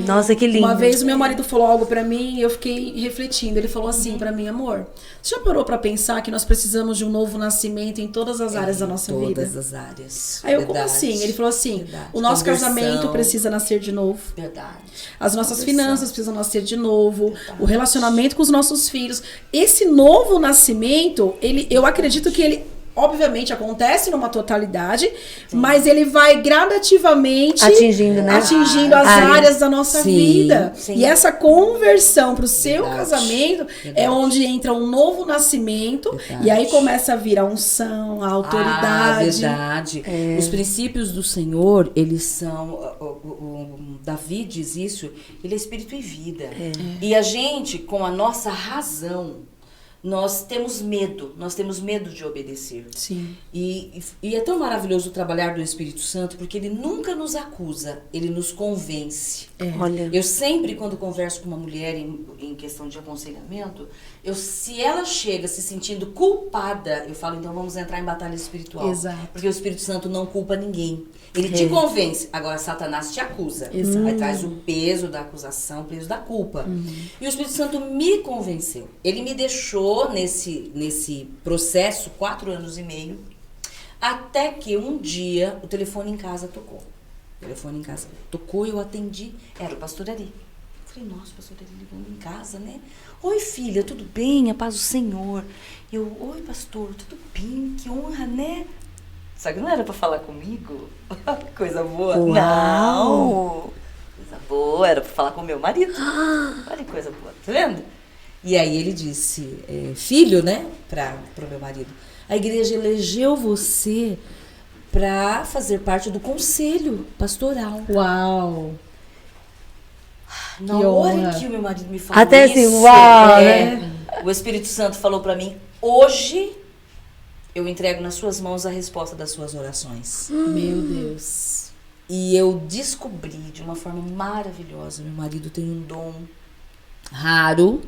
Speaker 1: Nossa, que lindo.
Speaker 2: Uma vez o meu marido falou algo pra mim e eu fiquei refletindo. Ele falou assim pra mim, amor, você já parou pra pensar que nós precisamos de um novo nascimento em todas as áreas da nossa vida?
Speaker 3: Todas as áreas.
Speaker 2: Aí eu, como
Speaker 3: Verdade.
Speaker 2: assim? Ele falou assim,
Speaker 3: Verdade.
Speaker 2: o nosso
Speaker 3: Conversão.
Speaker 2: casamento precisa nascer de novo.
Speaker 3: Verdade.
Speaker 2: As nossas
Speaker 3: Conversão.
Speaker 2: finanças precisam nascer de novo. O relacionamento com os nossos filhos. Esse novo nascimento, eu acredito que ele, obviamente, acontece numa totalidade, mas ele vai gradativamente
Speaker 1: Atingindo, né?
Speaker 2: atingindo as
Speaker 1: Área.
Speaker 2: áreas da nossa
Speaker 3: Sim,
Speaker 2: vida.
Speaker 3: sim.
Speaker 2: E essa conversão para o seu
Speaker 3: Verdade.
Speaker 2: casamento é
Speaker 3: Verdade.
Speaker 2: onde entra um novo nascimento.
Speaker 3: Verdade.
Speaker 2: E aí começa a vir a unção, a autoridade.
Speaker 3: Verdade. Os princípios do Senhor, eles são... O Davi diz isso, ele é espírito e vida. E a gente, com a nossa razão, nós temos medo de obedecer.
Speaker 2: Sim.
Speaker 3: E é tão maravilhoso o trabalhar do Espírito Santo, porque ele nunca nos acusa, ele nos convence.
Speaker 1: Olha.
Speaker 3: Eu sempre, quando converso com uma mulher em questão de aconselhamento, se ela chega se sentindo culpada, eu falo, então vamos entrar em batalha espiritual.
Speaker 2: Exato.
Speaker 3: Porque o Espírito Santo não culpa ninguém. Ele te convence, agora Satanás te acusa.
Speaker 2: Exato.
Speaker 3: Aí traz o peso da acusação, o peso da culpa. E o Espírito Santo me convenceu. Ele me deixou nesse processo 4 anos e meio, até que um dia o telefone em casa tocou. O telefone em casa tocou e eu atendi. Era o pastor Ari. Falei, nossa, o pastor Ari ligando em casa, né? Oi, filha, tudo bem? A paz do Senhor. Eu, oi, pastor, tudo bem? Que honra, né? Só que não era pra falar comigo. Coisa boa.
Speaker 1: Uau.
Speaker 3: Não. Coisa boa, era pra falar com o meu marido. Olha que coisa boa, tá vendo? E aí ele disse, filho, né, pro meu marido, a igreja elegeu você pra fazer parte do conselho pastoral.
Speaker 2: Uau!
Speaker 3: Na
Speaker 2: Que
Speaker 3: hora
Speaker 2: honra.
Speaker 3: que o meu marido me falou
Speaker 1: Até
Speaker 3: isso,
Speaker 1: assim, uau, né?
Speaker 3: o Espírito Santo falou pra mim, hoje eu entrego nas suas mãos a resposta das suas orações.
Speaker 2: Meu Deus.
Speaker 3: E eu descobri de uma forma maravilhosa, meu marido tem um dom raro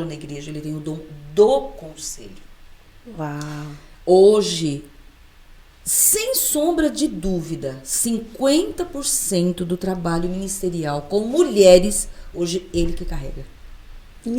Speaker 3: na igreja, ele tem o dom do conselho.
Speaker 1: Uau.
Speaker 3: Hoje, sem sombra de dúvida, 50% do trabalho ministerial com mulheres, hoje ele que carrega.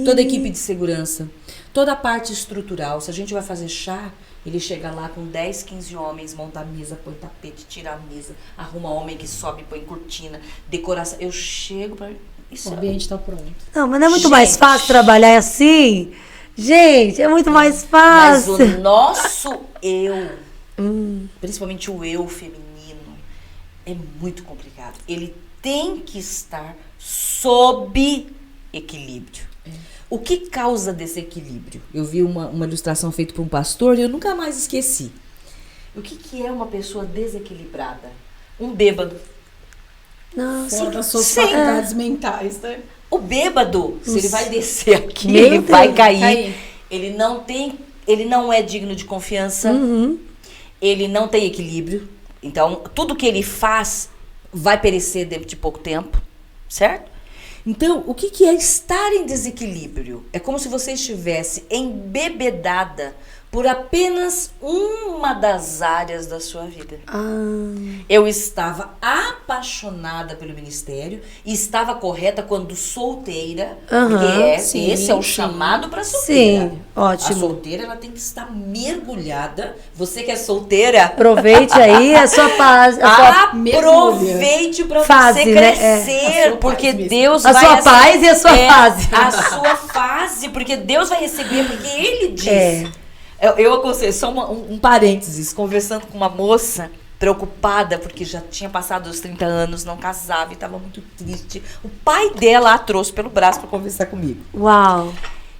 Speaker 3: Toda a equipe de segurança, toda a parte estrutural. Se a gente vai fazer chá, ele chega lá com 10, 15 homens, monta a mesa, põe tapete, tira a mesa, arruma homem que sobe, põe cortina, decoração. Eu chego pra... Isso
Speaker 2: O ambiente tá pronto.
Speaker 1: Não, mas não é muito
Speaker 3: Gente.
Speaker 1: mais fácil trabalhar assim? Gente, é muito mais
Speaker 3: Mas
Speaker 1: fácil.
Speaker 3: o nosso eu, principalmente o eu feminino, é muito complicado. Ele tem que estar sob equilíbrio. O que causa desequilíbrio? Eu vi uma ilustração feita por um pastor e eu nunca mais esqueci. O que é uma pessoa desequilibrada? Um bêbado.
Speaker 1: Nossa.
Speaker 2: Fora das suas
Speaker 3: Sim.
Speaker 2: faculdades mentais, né?
Speaker 3: O bêbado, se ele vai descer aqui,
Speaker 1: Meu
Speaker 3: ele vai
Speaker 1: Deus,
Speaker 3: cair. Ele não é digno de confiança. Ele não tem equilíbrio. Então, tudo que ele faz vai perecer dentro de pouco tempo, certo? Então, o que é estar em desequilíbrio? É como se você estivesse embebedada por apenas uma das áreas da sua vida. Eu estava apaixonada pelo ministério e estava correta quando solteira, porque
Speaker 2: sim,
Speaker 3: esse é o
Speaker 2: sim.
Speaker 3: chamado para solteira.
Speaker 1: Sim,
Speaker 3: A
Speaker 1: ótimo.
Speaker 3: solteira, ela tem que estar mergulhada. Você que é solteira,
Speaker 1: Aproveite aí a sua paz.
Speaker 3: aproveite para
Speaker 1: fase,
Speaker 3: você
Speaker 1: né?
Speaker 3: crescer,
Speaker 2: A sua
Speaker 3: porque
Speaker 2: paz mesmo.
Speaker 3: Deus
Speaker 1: A
Speaker 3: vai
Speaker 1: sua paz e a sua fase.
Speaker 3: A sua fase, porque Deus vai receber, porque Ele diz.
Speaker 1: É.
Speaker 3: Eu aconselho, só um parênteses, conversando com uma moça preocupada, porque já tinha passado os 30 anos, não casava e estava muito triste. O pai dela a trouxe pelo braço para conversar comigo.
Speaker 1: Uau.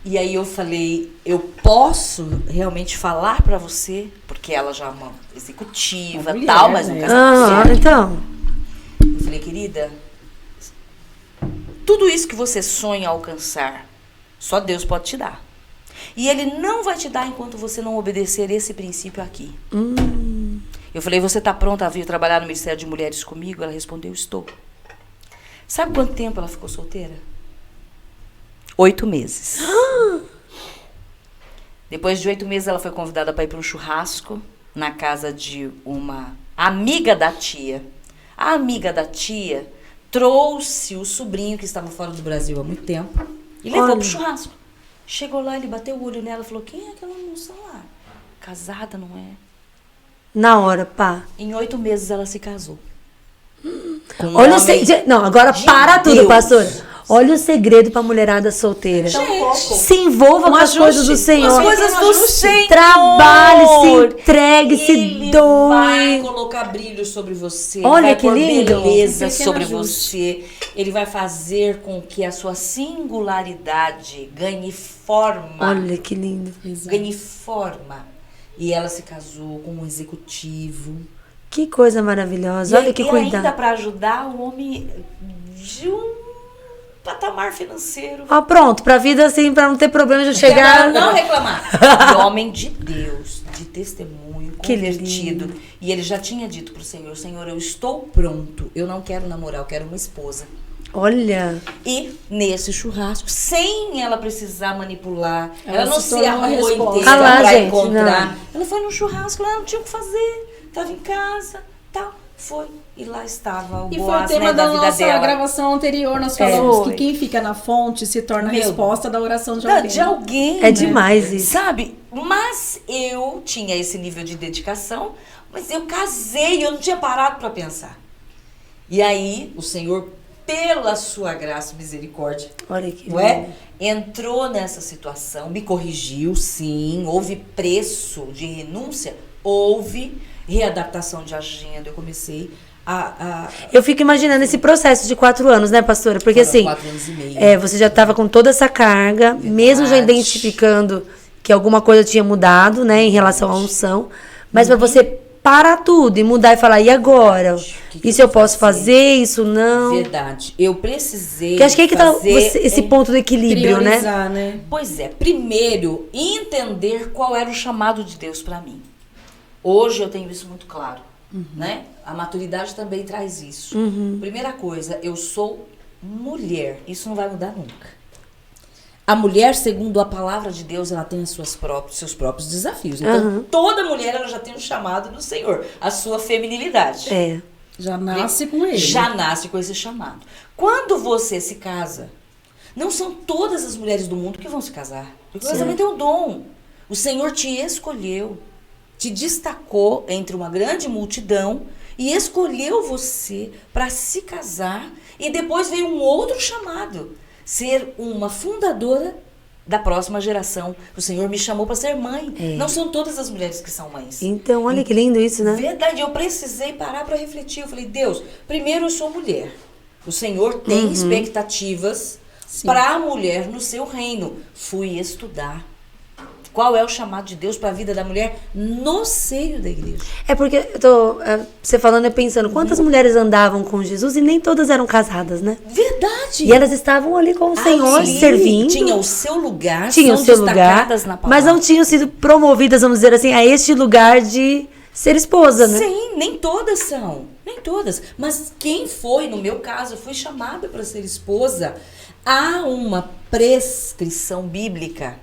Speaker 3: E aí eu falei, eu posso realmente falar para você, porque ela já é uma executiva,
Speaker 2: Uma mulher,
Speaker 3: tal, mas
Speaker 2: né?
Speaker 3: um casamento.
Speaker 1: Então.
Speaker 3: Eu falei, querida, tudo isso que você sonha alcançar, só Deus pode te dar. E Ele não vai te dar enquanto você não obedecer esse princípio aqui. Eu falei, você está pronta a vir trabalhar no Ministério de Mulheres comigo? Ela respondeu, estou. Sabe quanto tempo ela ficou solteira? 8 meses. Depois de 8 meses, ela foi convidada para ir para um churrasco na casa de uma amiga da tia. A amiga da tia trouxe o sobrinho que estava fora do Brasil há muito tempo e levou para o churrasco. Chegou lá, ele bateu o olho nela e falou, quem é aquela moça lá? Casada, não é?
Speaker 1: Na hora, pá.
Speaker 3: Em 8 meses ela se casou. Com um
Speaker 1: Olha o
Speaker 3: homem
Speaker 1: segredo. Não, agora
Speaker 3: de
Speaker 1: para tudo,
Speaker 3: Deus.
Speaker 1: pastor. Olha o segredo pra mulherada solteira. Se envolva com as coisas do Senhor.
Speaker 3: As coisas do Senhor.
Speaker 1: Trabalhe, se entregue, se
Speaker 3: Ele vai
Speaker 1: doe.
Speaker 3: colocar brilho sobre você.
Speaker 1: Olha
Speaker 3: vai
Speaker 1: que
Speaker 3: pôr
Speaker 1: lindo.
Speaker 3: beleza
Speaker 2: Pequeno
Speaker 3: sobre
Speaker 2: ajuste.
Speaker 3: você. Ele vai fazer com que a sua singularidade ganhe forma.
Speaker 1: Olha que lindo.
Speaker 3: Ganhe forma. E ela se casou com um executivo.
Speaker 1: Que coisa maravilhosa. Olha que
Speaker 3: e ainda
Speaker 1: cuidado.
Speaker 3: para ajudar o homem de um patamar financeiro.
Speaker 1: Ó, pronto, pra vida assim, pra não ter problema de eu chegar...
Speaker 3: Não reclamar. Homem de Deus, de testemunho,
Speaker 1: Que
Speaker 3: convertido.
Speaker 1: lindo.
Speaker 3: E ele já tinha dito pro Senhor, Senhor, eu estou pronto. Eu não quero namorar, eu quero uma esposa.
Speaker 1: Olha,
Speaker 3: E nesse churrasco, sem ela precisar manipular,
Speaker 2: Ela
Speaker 3: ela não
Speaker 2: se
Speaker 3: se
Speaker 2: tornou a
Speaker 3: arrumou
Speaker 2: resposta.
Speaker 3: inteira
Speaker 1: Ah lá,
Speaker 3: pra
Speaker 1: gente,
Speaker 3: encontrar.
Speaker 1: não.
Speaker 3: Ela foi no churrasco, ela não tinha o que fazer. Tava em casa, tal. Foi. E lá estava o
Speaker 2: E foi o
Speaker 3: Boaz,
Speaker 2: tema
Speaker 3: né,
Speaker 2: da
Speaker 3: da vida
Speaker 2: nossa
Speaker 3: dela.
Speaker 2: gravação anterior. Nós falamos
Speaker 1: Foi.
Speaker 2: que quem fica na fonte se torna a
Speaker 3: Meu,
Speaker 2: resposta da oração de
Speaker 3: Da-
Speaker 2: alguém.
Speaker 3: de alguém.
Speaker 1: é demais isso.
Speaker 3: Sabe? Mas eu tinha esse nível de dedicação, mas eu casei, eu não tinha parado para pensar. E aí, o Senhor, pela sua graça e misericórdia,
Speaker 1: Olha que
Speaker 3: não é?
Speaker 1: lindo.
Speaker 3: Entrou nessa situação, me corrigiu, sim. Houve preço de renúncia, houve readaptação de agenda. Eu comecei a
Speaker 1: Eu fico imaginando esse processo de 4 anos, né, pastora? Porque
Speaker 3: foram
Speaker 1: assim,
Speaker 3: 4 anos e meio.
Speaker 1: você já estava com toda essa carga, mesmo já
Speaker 3: Verdade.
Speaker 1: identificando que alguma coisa tinha mudado, né, em relação à unção. Mas pra você parar tudo e mudar e falar, e agora?
Speaker 3: Que
Speaker 1: Isso eu posso fazer, isso não?
Speaker 3: Verdade. Eu precisei
Speaker 1: Porque acho que aí que tá
Speaker 3: fazer
Speaker 1: esse ponto do equilíbrio, né?
Speaker 2: Priorizar, né?
Speaker 3: Pois é, primeiro, entender qual era o chamado de Deus para mim. Hoje eu tenho isso muito claro, né? A maturidade também traz isso. Primeira coisa, eu sou mulher. Isso não vai mudar nunca. A mulher, segundo a palavra de Deus, ela tem seus próprios desafios. Então, toda mulher ela já tem um chamado do Senhor, a sua feminilidade.
Speaker 1: É.
Speaker 2: Já nasce com ele.
Speaker 3: Já nasce com esse chamado. Quando você se casa, não são todas as mulheres do mundo que vão se casar. Porque o casamento é um dom. O Senhor te escolheu, te destacou entre uma grande multidão e escolheu você para se casar. E depois veio um outro chamado, ser uma fundadora da próxima geração. O Senhor me chamou para ser mãe. Não são todas as mulheres que são mães.
Speaker 1: Então, olha que lindo isso, né?
Speaker 3: Verdade, eu precisei parar para refletir. Eu falei, Deus, primeiro eu sou mulher. O Senhor tem expectativas para a mulher no seu reino. Fui estudar. Qual é o chamado de Deus para a vida da mulher no seio da igreja?
Speaker 1: É porque você falando, eu pensando, quantas mulheres andavam com Jesus e nem todas eram casadas, né?
Speaker 3: Verdade.
Speaker 1: E elas estavam ali com o Senhor,
Speaker 3: Ali
Speaker 1: servindo.
Speaker 3: Tinha o seu lugar,
Speaker 1: Tinham o
Speaker 3: são
Speaker 1: seu lugar,
Speaker 3: destacadas na palavra.
Speaker 1: mas não tinham sido promovidas, vamos dizer assim, a este lugar de ser esposa, né?
Speaker 3: Sim, nem todas são. Nem todas. Mas quem foi, no meu caso, eu fui chamada para ser esposa. Há uma prescrição bíblica.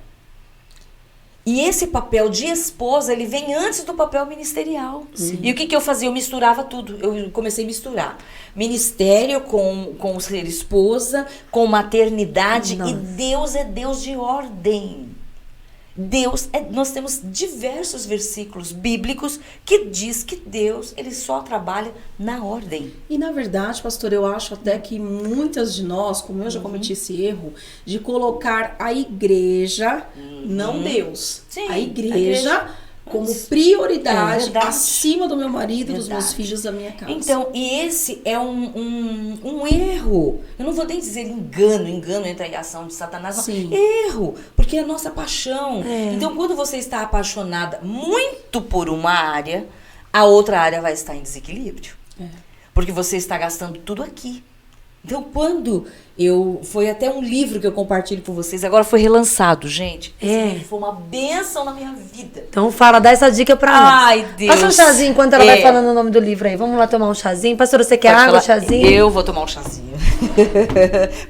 Speaker 3: E esse papel de esposa, ele vem antes do papel ministerial. E o que eu fazia? Eu misturava tudo. Eu comecei a misturar. Ministério com ser esposa, com maternidade.
Speaker 1: Nossa.
Speaker 3: E Deus é Deus de ordem. Nós temos diversos versículos bíblicos que diz que Deus, ele só trabalha na ordem.
Speaker 2: E na verdade, pastor, eu acho até que muitas de nós, como eu já cometi esse erro, de colocar a igreja, não Deus,
Speaker 3: Sim,
Speaker 2: a
Speaker 3: a
Speaker 2: igreja
Speaker 3: igreja
Speaker 2: como
Speaker 3: antes.
Speaker 2: prioridade
Speaker 3: Verdade.
Speaker 2: acima do meu marido e dos meus
Speaker 3: Verdade.
Speaker 2: filhos, da minha casa.
Speaker 3: Então, e esse é um erro. Eu não vou nem dizer engano entre a ação de Satanás, não.
Speaker 2: Sim.
Speaker 3: Erro, porque é a nossa paixão. Então, quando você está apaixonada muito por uma área, a outra área vai estar em desequilíbrio. Porque você está gastando tudo aqui. Então, quando foi até um livro que eu compartilho com vocês, agora foi relançado, gente. Esse livro foi uma bênção na minha vida.
Speaker 1: Então dá essa dica pra nós.
Speaker 3: Ai, Deus.
Speaker 1: Passa um chazinho enquanto ela vai falando o nome do livro aí. Vamos lá tomar um chazinho. Pastora, você quer
Speaker 3: Pode
Speaker 1: água,
Speaker 3: falar.
Speaker 1: chazinho?
Speaker 3: Eu vou tomar um chazinho.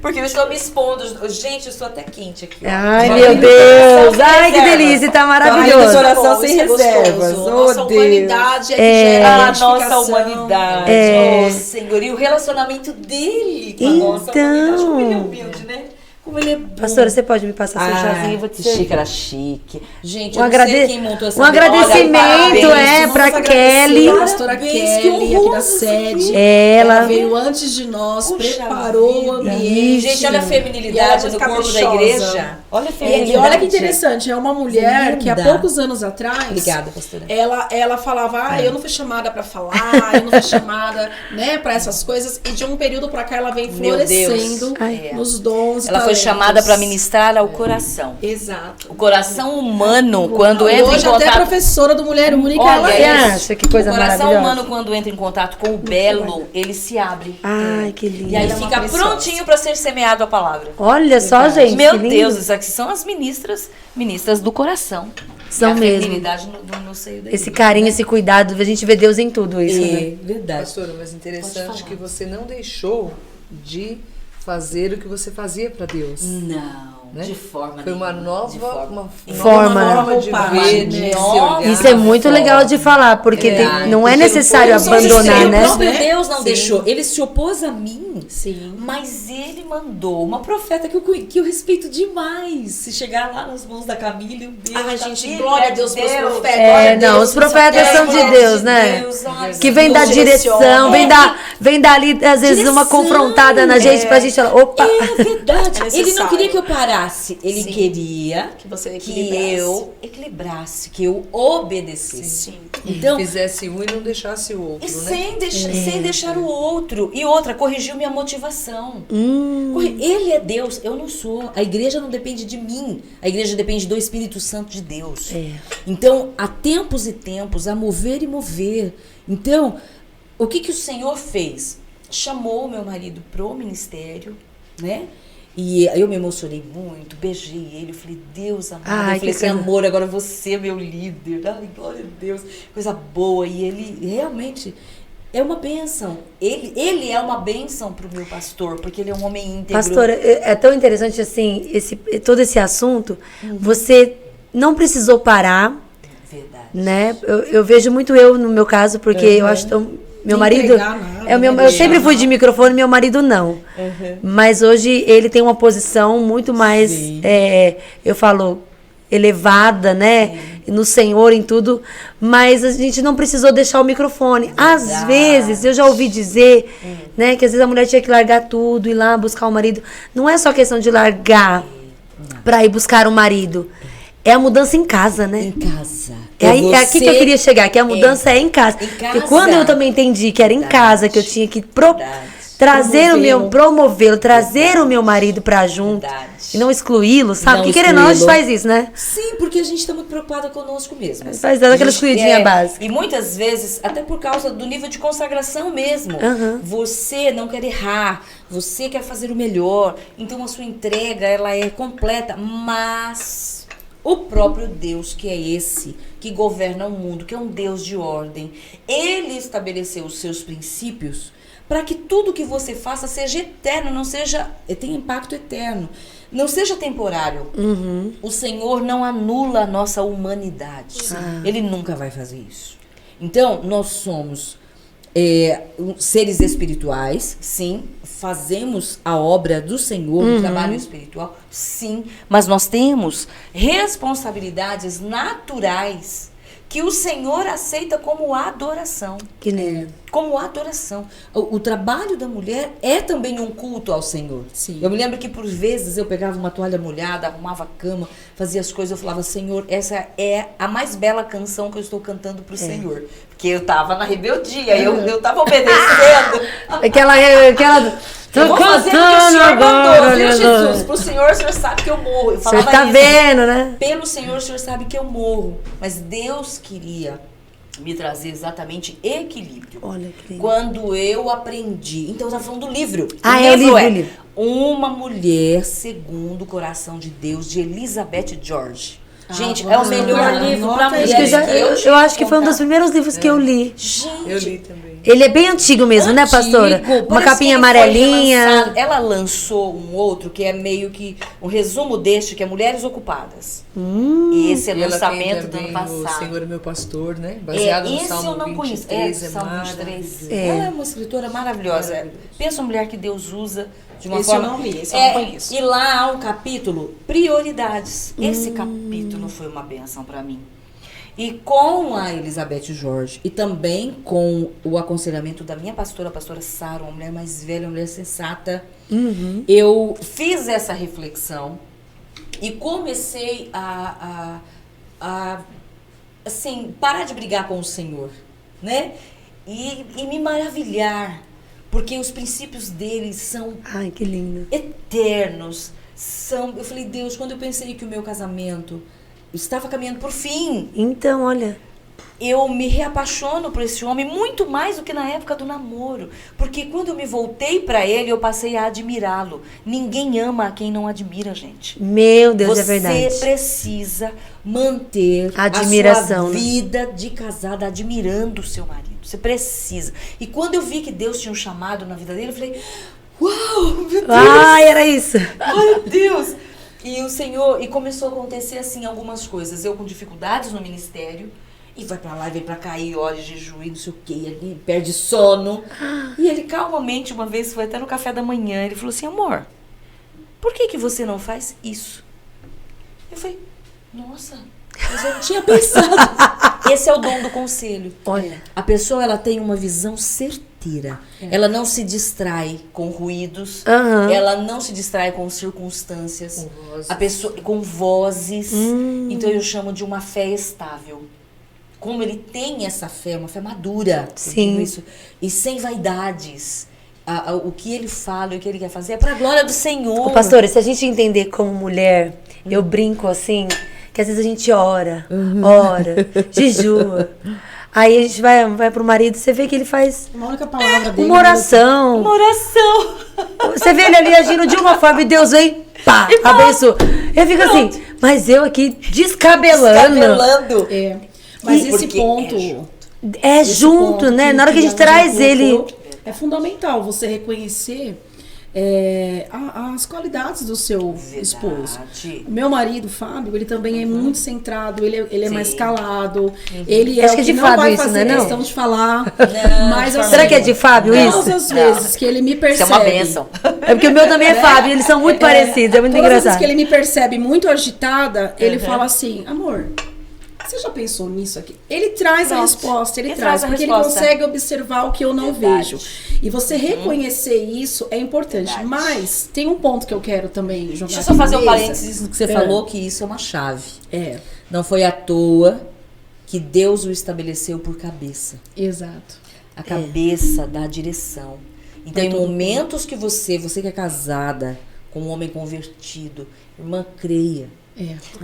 Speaker 3: Porque eu estou me expondo. Gente, eu estou até quente aqui. Ó.
Speaker 1: Ai,
Speaker 3: Só
Speaker 1: meu
Speaker 3: que
Speaker 1: Deus.
Speaker 3: sem
Speaker 1: Ai, que
Speaker 3: reservas.
Speaker 1: delícia. Tá
Speaker 2: Ai,
Speaker 1: maravilhoso.
Speaker 2: que oração
Speaker 3: Bom,
Speaker 2: sem
Speaker 3: isso é
Speaker 2: reservas.
Speaker 3: gostoso.
Speaker 2: Oh,
Speaker 3: Nossa
Speaker 2: Deus.
Speaker 3: humanidade é que gera
Speaker 1: É.
Speaker 3: a nossa
Speaker 2: identificação.
Speaker 3: humanidade.
Speaker 1: É.
Speaker 3: Oh, Senhor. E o relacionamento dele com a nossa humanidade. Como ele é humilde, né? Como ele é bom.
Speaker 1: Pastora, você pode me passar seu chazinho? Eu vou te
Speaker 3: que
Speaker 1: servir.
Speaker 3: xícara chique. Gente,
Speaker 1: Um
Speaker 3: eu não sei quem montou essa
Speaker 1: agradecimento,
Speaker 3: memória.
Speaker 1: pra
Speaker 2: Vamos
Speaker 1: Kelly.
Speaker 2: agradecer a pastora
Speaker 3: Parabéns,
Speaker 2: Kelly,
Speaker 3: que
Speaker 2: aqui da
Speaker 3: honroso
Speaker 2: sede.
Speaker 3: isso aqui.
Speaker 1: Ela
Speaker 2: veio antes de nós,
Speaker 3: Puxa
Speaker 2: preparou o
Speaker 3: vida.
Speaker 2: ambiente.
Speaker 3: Gente, olha a
Speaker 2: E ela
Speaker 3: feminilidade
Speaker 2: é
Speaker 3: do
Speaker 2: muito
Speaker 3: corpo da
Speaker 2: caprichosa.
Speaker 3: igreja. Olha a
Speaker 2: E
Speaker 3: feminilidade.
Speaker 2: olha que interessante, é uma mulher que há
Speaker 3: Linda.
Speaker 2: poucos anos atrás,
Speaker 3: Obrigada, pastora.
Speaker 2: ela falava, eu não fui chamada pra falar, eu não fui chamada, né, para essas coisas. E de um período pra cá ela vem
Speaker 3: Meu
Speaker 2: florescendo
Speaker 3: Deus.
Speaker 2: nos dons,
Speaker 3: Ela foi foi chamada para ministrar ao coração.
Speaker 2: Exato.
Speaker 3: O coração humano, quando entra em
Speaker 2: Hoje até
Speaker 3: contato...
Speaker 2: professora do Mulher Única,
Speaker 3: Olha,
Speaker 2: ela
Speaker 1: Você
Speaker 2: é.
Speaker 1: acha? Que coisa
Speaker 3: o coração
Speaker 1: maravilhosa.
Speaker 3: humano, quando entra em contato com o belo, ele se abre.
Speaker 1: Ai, que lindo.
Speaker 3: E aí
Speaker 2: Ela é uma
Speaker 3: fica
Speaker 2: preciosa.
Speaker 3: prontinho para ser semeado a palavra.
Speaker 1: Olha só, gente.
Speaker 3: Meu
Speaker 1: que lindo.
Speaker 3: Deus, isso aqui são as ministras do coração.
Speaker 1: São
Speaker 3: E a
Speaker 1: mesmo.
Speaker 3: feminilidade no seio da
Speaker 1: Esse
Speaker 3: igreja,
Speaker 1: carinho,
Speaker 3: né?
Speaker 1: esse cuidado, a gente vê Deus em tudo isso, né?
Speaker 3: Verdade.
Speaker 4: Pastora, mas
Speaker 3: Pode
Speaker 4: interessante
Speaker 3: falar.
Speaker 4: que você não deixou de fazer o que você fazia para Deus.
Speaker 3: Não,
Speaker 4: Né?
Speaker 3: de forma
Speaker 4: Foi uma
Speaker 3: nenhuma,
Speaker 4: nova
Speaker 3: de forma.
Speaker 4: uma
Speaker 1: Forma,
Speaker 4: nova
Speaker 1: né?
Speaker 4: forma de ver, de se olhar.
Speaker 1: Isso é muito legal de falar, porque
Speaker 3: Verdade.
Speaker 1: não é
Speaker 4: Porque não
Speaker 1: necessário
Speaker 4: foi
Speaker 1: abandonar,
Speaker 3: O
Speaker 1: né?
Speaker 3: próprio
Speaker 2: Né?
Speaker 3: Deus não
Speaker 2: Sim.
Speaker 3: deixou. Ele se opôs a mim.
Speaker 2: Sim.
Speaker 3: Mas ele mandou uma profeta que eu respeito demais. Se chegar lá nas mãos da Camila, um beijo.
Speaker 2: Ai,
Speaker 3: tá
Speaker 2: gente,
Speaker 3: filha
Speaker 2: glória a
Speaker 3: de
Speaker 2: Deus pelos profetas.
Speaker 1: É,
Speaker 2: Glória a
Speaker 1: não,
Speaker 2: Deus,
Speaker 1: os profetas são de
Speaker 3: mulher
Speaker 1: Deus, né?
Speaker 3: ai,
Speaker 1: Que vem
Speaker 2: Deus
Speaker 1: dar direção,
Speaker 2: direciona.
Speaker 1: vem dar ali, às vezes, uma
Speaker 3: Direção,
Speaker 1: confrontada na gente pra gente falar, opa!
Speaker 3: É verdade.
Speaker 2: É
Speaker 3: Ele não
Speaker 2: necessário.
Speaker 3: queria que eu parasse. Ele
Speaker 2: Sim.
Speaker 3: queria
Speaker 2: Que você
Speaker 3: que
Speaker 2: equilibrasse.
Speaker 3: eu equilibrasse, que eu obedecesse.
Speaker 2: Sim.
Speaker 3: Então,
Speaker 4: Fizesse um e não deixasse o outro,
Speaker 3: e
Speaker 4: né?
Speaker 3: sem deixar o outro. E outra, corrigiu minha motivação. Ele é Deus, eu não sou. A igreja não depende de mim. A igreja depende do Espírito Santo de Deus. Então, há tempos e tempos, a mover e mover. Então, o que o Senhor fez? Chamou o meu marido pro ministério, né? E eu me emocionei muito, beijei ele, eu falei, Deus amado,
Speaker 1: Ai,
Speaker 3: eu falei
Speaker 1: que
Speaker 3: assim,
Speaker 1: coisa-
Speaker 3: amor, agora você é meu líder, ai, glória a Deus, coisa boa. E ele realmente é uma bênção, ele é uma bênção pro meu pastor, porque ele é um homem íntegro.
Speaker 1: Pastora, é tão interessante assim, todo esse assunto, você não precisou parar,
Speaker 3: Verdade.
Speaker 1: né? Eu vejo muito eu no meu caso, porque eu acho tão. Meu
Speaker 2: Nem
Speaker 1: marido.
Speaker 2: entregar nada,
Speaker 1: É o meu,
Speaker 2: né?
Speaker 1: eu sempre fui de microfone, meu marido não. Mas hoje ele tem uma posição muito mais,
Speaker 3: Sim.
Speaker 1: eu falo, elevada, né? No Senhor, em tudo. Mas a gente não precisou deixar o microfone. Às
Speaker 3: Verdade.
Speaker 1: vezes, eu já ouvi dizer, né, que às vezes a mulher tinha que largar tudo, ir lá buscar o marido. Não é só questão de largar pra ir buscar o marido. É a mudança em casa, né?
Speaker 3: Em casa.
Speaker 1: É aqui que eu queria chegar, que a mudança é em casa.
Speaker 3: Em
Speaker 1: Porque
Speaker 3: casa.
Speaker 1: quando eu também entendi que era em casa, que eu tinha que trazer promovê-lo, trazer o meu marido pra junto.
Speaker 3: Verdade.
Speaker 1: E não excluí-lo, sabe?
Speaker 3: Não
Speaker 1: Porque querendo ou não, a gente
Speaker 3: excluí-lo.
Speaker 1: faz isso, né?
Speaker 3: Sim, porque a gente tá muito preocupada conosco mesmo.
Speaker 1: Faz aquela
Speaker 3: A gente-
Speaker 1: excluidinha básica.
Speaker 3: E muitas vezes, até por causa do nível de consagração mesmo.
Speaker 1: Aham.
Speaker 3: Você não quer errar, você quer fazer o melhor. Então a sua entrega, ela é completa. Mas o próprio Deus, que é esse, que governa o mundo, que é um Deus de ordem, ele estabeleceu os seus princípios para que tudo que você faça seja eterno, não seja, tenha impacto eterno, não seja temporário. O Senhor não anula a nossa humanidade. Ele nunca vai fazer isso. Então, nós somos seres espirituais, sim, fazemos a obra do Senhor, o trabalho espiritual, sim, mas nós temos responsabilidades naturais que o Senhor aceita como adoração.
Speaker 1: Que lindo.
Speaker 3: Como adoração. O trabalho da mulher é também um culto ao Senhor.
Speaker 2: Sim.
Speaker 3: Eu me lembro que por vezes eu pegava uma toalha molhada, arrumava a cama, fazia as coisas, eu falava, Senhor, essa é a mais bela canção que eu estou cantando pro Senhor. Porque eu tava na rebeldia, eu tava obedecendo.
Speaker 1: Aquela.
Speaker 3: Eu vou fazer o que o Senhor mandou, viu, Jesus? Pro Senhor, o Senhor sabe que eu morro. Eu
Speaker 1: O senhor
Speaker 3: falava
Speaker 1: tá
Speaker 3: isso.
Speaker 1: vendo, né?
Speaker 3: Pelo Senhor, o Senhor sabe que eu morro. Mas Deus queria me trazer exatamente equilíbrio.
Speaker 1: Olha que lindo.
Speaker 3: Quando eu aprendi. Então, eu tava falando do livro.
Speaker 1: Ah, é o livro, o livro.
Speaker 3: Uma Mulher Segundo o Coração de Deus, de Elizabeth George. Gente,
Speaker 2: vou
Speaker 3: é o
Speaker 2: buscar.
Speaker 3: melhor livro para
Speaker 2: Anota aí.
Speaker 3: mulheres.
Speaker 1: Eu acho que foi um dos primeiros livros que eu li.
Speaker 3: Gente,
Speaker 4: Eu li também.
Speaker 1: Ele é bem antigo mesmo, né, pastora?
Speaker 3: antigo,
Speaker 1: Uma
Speaker 3: parece
Speaker 1: capinha
Speaker 3: que ele foi
Speaker 1: amarelinha.
Speaker 3: relançado. Ela lançou um outro que é meio que um resumo deste, que é Mulheres Ocupadas. E esse é
Speaker 4: E ela
Speaker 3: lançamento
Speaker 4: tem
Speaker 3: do ano
Speaker 4: também O
Speaker 3: passado.
Speaker 4: Senhor é meu pastor, né? Baseado no
Speaker 3: esse
Speaker 4: Salmo
Speaker 3: eu não conheço.
Speaker 4: 23,
Speaker 3: Salmo 23.
Speaker 4: maravilhoso.
Speaker 3: Ela é uma escritora maravilhosa.
Speaker 4: Maravilhoso.
Speaker 3: Pensa uma mulher que Deus usa de uma
Speaker 2: Esse
Speaker 3: forma...
Speaker 2: eu não li, esse eu não conheço.
Speaker 3: E lá há um capítulo, Prioridades. Esse capítulo foi uma benção para mim. E com a Elizabeth George e também com o aconselhamento da minha pastora, a pastora Sara, uma mulher mais velha, uma mulher sensata, eu fiz essa reflexão e comecei a assim, parar de brigar com o Senhor, né? E me maravilhar, porque os princípios dele são
Speaker 1: Ai, que lindo.
Speaker 3: eternos. Eu falei, Deus, quando eu pensei que o meu casamento estava caminhando por fim,
Speaker 1: Então, olha.
Speaker 3: eu me reapaixono por esse homem muito mais do que na época do namoro. Porque quando eu me voltei para ele, eu passei a admirá-lo. Ninguém ama a quem não admira, gente.
Speaker 1: Meu Deus, é
Speaker 3: Você
Speaker 1: verdade.
Speaker 3: precisa manter
Speaker 1: Admiração,
Speaker 3: a sua
Speaker 1: né?
Speaker 3: vida de casada admirando o seu marido. Você precisa. E quando eu vi que Deus tinha um chamado na vida dele, eu falei, uau, meu Deus!
Speaker 1: Ai, era isso.
Speaker 3: Ai, meu Deus! E o Senhor, e começou a acontecer assim algumas coisas. Eu com dificuldades no ministério, e vai pra lá, e vem pra cá, e ora, jejum, e não sei o que, ele perde sono. E ele calmamente, uma vez, foi até no café da manhã, ele falou assim, amor, por que você não faz isso? Eu falei, nossa, mas eu não tinha pensado. Esse é o dom do conselho.
Speaker 1: Olha.
Speaker 3: A pessoa, ela tem uma visão certeira. Ela não se distrai com ruídos.
Speaker 1: Aham.
Speaker 3: Ela não se distrai com circunstâncias.
Speaker 4: Com vozes.
Speaker 3: A pessoa com vozes. Então eu chamo de uma fé estável. Como ele tem essa fé, uma fé madura. eu
Speaker 1: Sim.
Speaker 3: digo isso, e sem vaidades. O que ele fala e o que ele quer fazer é para a glória do Senhor.
Speaker 1: Ô, pastora, se a gente entender como mulher, eu brinco assim, que às vezes a gente ora, jejua. Aí a gente vai pro marido, você vê que ele faz
Speaker 2: Uma única palavra dele.
Speaker 1: uma oração.
Speaker 3: Uma oração.
Speaker 1: Você vê ele ali agindo de uma forma e Deus vem, pá, abençoa. Eu fico assim, mas eu aqui descabelando.
Speaker 3: Descabelando.
Speaker 2: É. Mas
Speaker 3: E
Speaker 2: esse
Speaker 3: porque
Speaker 2: ponto.
Speaker 1: É
Speaker 2: esse
Speaker 1: junto,
Speaker 2: ponto
Speaker 1: né? Na hora que a gente
Speaker 2: Angela
Speaker 1: traz ele.
Speaker 2: colocou, é fundamental você reconhecer as qualidades do seu esposo.
Speaker 3: Verdade.
Speaker 2: O meu marido, Fábio, ele também é muito centrado, ele é mais
Speaker 3: Sim.
Speaker 2: calado. Ele é
Speaker 1: Acho
Speaker 2: o
Speaker 1: que é
Speaker 2: que
Speaker 1: de
Speaker 2: não
Speaker 1: Fábio
Speaker 2: vai
Speaker 1: isso,
Speaker 2: fazer
Speaker 1: né, não?
Speaker 2: questão de falar.
Speaker 3: Não,
Speaker 2: Mas
Speaker 3: de
Speaker 2: assim,
Speaker 1: Será que é de Fábio isso?
Speaker 2: todas as vezes que ele me percebe.
Speaker 3: Isso é uma bênção.
Speaker 1: É porque o meu também é Fábio, eles são muito parecidos, é muito
Speaker 2: Todas as vezes
Speaker 1: engraçado.
Speaker 2: que ele me percebe muito agitada, ele fala assim, amor, você já pensou nisso aqui? Ele traz a
Speaker 3: Pronto.
Speaker 2: resposta, ele
Speaker 3: Ele
Speaker 2: traz,
Speaker 3: traz a
Speaker 2: porque
Speaker 3: resposta.
Speaker 2: ele consegue observar o que eu não
Speaker 3: Verdade.
Speaker 2: vejo. E você reconhecer isso é importante.
Speaker 3: Verdade.
Speaker 2: Mas tem um ponto que eu quero também jogar
Speaker 3: Deixa eu
Speaker 2: aqui
Speaker 3: só
Speaker 2: na
Speaker 3: fazer um
Speaker 2: mesa.
Speaker 3: parênteses no que você
Speaker 2: É.
Speaker 3: falou, que isso é uma chave.
Speaker 2: É,
Speaker 3: Não foi à toa que Deus o estabeleceu por cabeça.
Speaker 2: exato.
Speaker 3: A cabeça dá a direção. Então, em
Speaker 2: todo
Speaker 3: momentos que você que é casada, com um homem convertido, irmã, creia.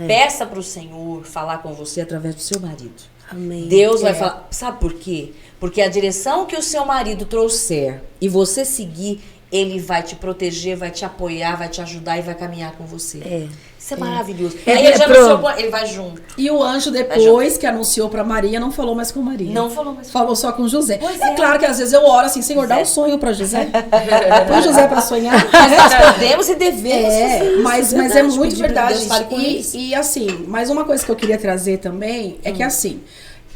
Speaker 3: Peça para o Senhor falar com você através do seu marido.
Speaker 1: Amém.
Speaker 3: Deus vai falar. Sabe por quê? Porque a direção que o seu marido trouxer e você seguir, ele vai te proteger, vai te apoiar, vai te ajudar e vai caminhar com você.
Speaker 1: É.
Speaker 3: Isso é maravilhoso.
Speaker 1: É,
Speaker 3: Aí ele já
Speaker 1: pro-
Speaker 3: anunciou, ele vai junto.
Speaker 2: E o anjo, depois que anunciou pra Maria, não falou mais com Maria.
Speaker 3: Não falou mais.
Speaker 2: Falou só com José.
Speaker 3: Pois
Speaker 2: É
Speaker 3: é.
Speaker 2: claro que às vezes eu oro assim, Senhor, dá um sonho pra José. Põe José pra sonhar.
Speaker 3: Mas nós podemos e devemos fazer isso,
Speaker 2: mas é
Speaker 3: verdade,
Speaker 2: muito
Speaker 3: pedir pra
Speaker 2: verdade.
Speaker 3: Deus, fale com
Speaker 2: isso.
Speaker 3: eles.
Speaker 2: E assim, mais uma coisa que eu queria trazer também é que assim,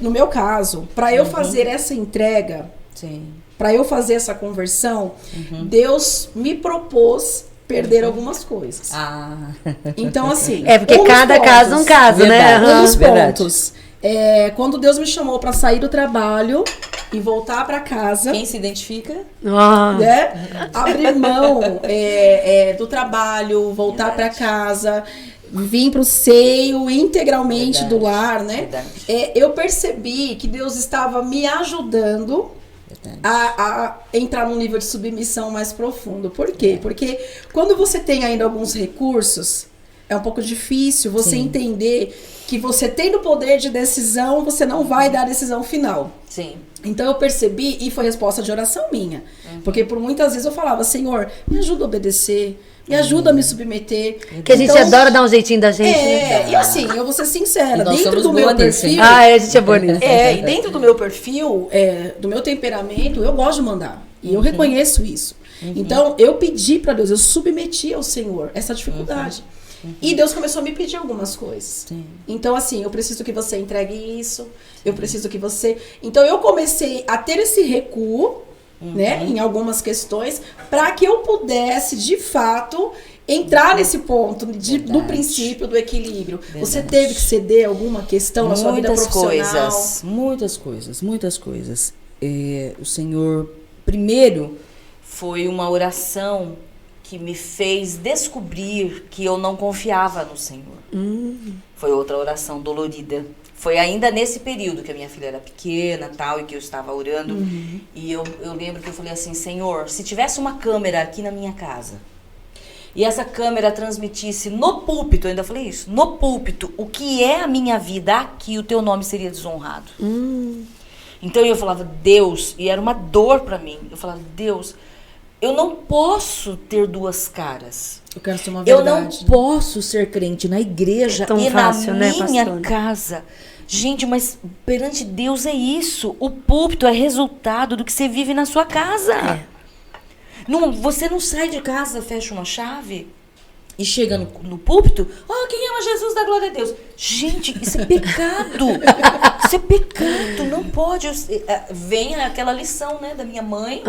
Speaker 2: no meu caso, pra eu fazer essa entrega,
Speaker 3: Sim.
Speaker 2: pra eu fazer essa conversão, Deus me propôs perder algumas coisas.
Speaker 3: Ah.
Speaker 2: Então assim,
Speaker 1: É porque
Speaker 2: um dos
Speaker 1: cada caso é um caso, né?
Speaker 3: Verdade.
Speaker 2: Um
Speaker 1: Aham.
Speaker 2: dos
Speaker 3: Verdade.
Speaker 2: pontos. Quando Deus me chamou pra sair do trabalho e voltar pra casa,
Speaker 3: Quem se identifica?
Speaker 1: Ah,
Speaker 2: né? Abrir mão do trabalho, voltar pra casa, vir pro seio integralmente
Speaker 3: Verdade.
Speaker 2: do lar, né?
Speaker 3: Verdade.
Speaker 2: Eu percebi que Deus estava me ajudando
Speaker 3: Verdade.
Speaker 2: a entrar num nível de submissão mais profundo. Por quê? Porque quando você tem ainda alguns recursos, é um pouco difícil você
Speaker 3: Sim.
Speaker 2: entender que você tendo poder de decisão, você não vai dar a decisão final.
Speaker 3: Sim.
Speaker 2: Então eu percebi, e foi resposta de oração minha. Porque por muitas vezes eu falava, Senhor, me ajuda a obedecer, me ajuda a me submeter.
Speaker 1: que a gente
Speaker 2: Então,
Speaker 1: adora dar um jeitinho da gente, né?
Speaker 2: e assim, eu vou ser sincera,
Speaker 3: E nós
Speaker 2: dentro
Speaker 3: somos
Speaker 2: do meu
Speaker 3: boa nisso,
Speaker 2: perfil,
Speaker 3: hein?
Speaker 1: Ah, a gente é bonito.
Speaker 2: e dentro do meu perfil, do meu temperamento, eu gosto de mandar. E eu reconheço isso. Então, eu pedi pra Deus, eu submeti ao Senhor essa dificuldade. E Deus começou a me pedir algumas coisas.
Speaker 3: Sim.
Speaker 2: Então, assim, eu preciso que você entregue isso, eu preciso que você... Então, eu comecei a ter esse recuo, né, em algumas questões, para que eu pudesse, de fato, entrar nesse ponto do princípio do equilíbrio. Você teve que ceder alguma questão na sua vida profissional?
Speaker 3: Muitas coisas. O Senhor, primeiro, foi uma oração que me fez descobrir que eu não confiava no Senhor. Foi outra oração dolorida. Foi ainda nesse período que a minha filha era pequena, tal, e que eu estava orando. E eu lembro que eu falei assim, Senhor, se tivesse uma câmera aqui na minha casa, e essa câmera transmitisse no púlpito, eu ainda falei isso, no púlpito, o que é a minha vida aqui, o teu nome seria desonrado. Então eu falava, Deus, e era uma dor pra mim, eu falava, Deus, eu não posso ter duas caras.
Speaker 2: Eu quero ser uma
Speaker 3: Eu
Speaker 2: verdade.
Speaker 3: não posso ser crente na igreja
Speaker 1: É tão
Speaker 3: e
Speaker 1: fácil,
Speaker 3: na
Speaker 1: né,
Speaker 3: minha
Speaker 1: pastora?
Speaker 3: casa. Gente, mas perante Deus é isso. O púlpito é resultado do que você vive na sua casa. Não, você não sai de casa, fecha uma chave e chega no púlpito. Oh, quem ama Jesus da glória a Deus? Gente, isso é pecado. Isso é pecado. Não pode. Vem aquela lição, né, da minha mãe,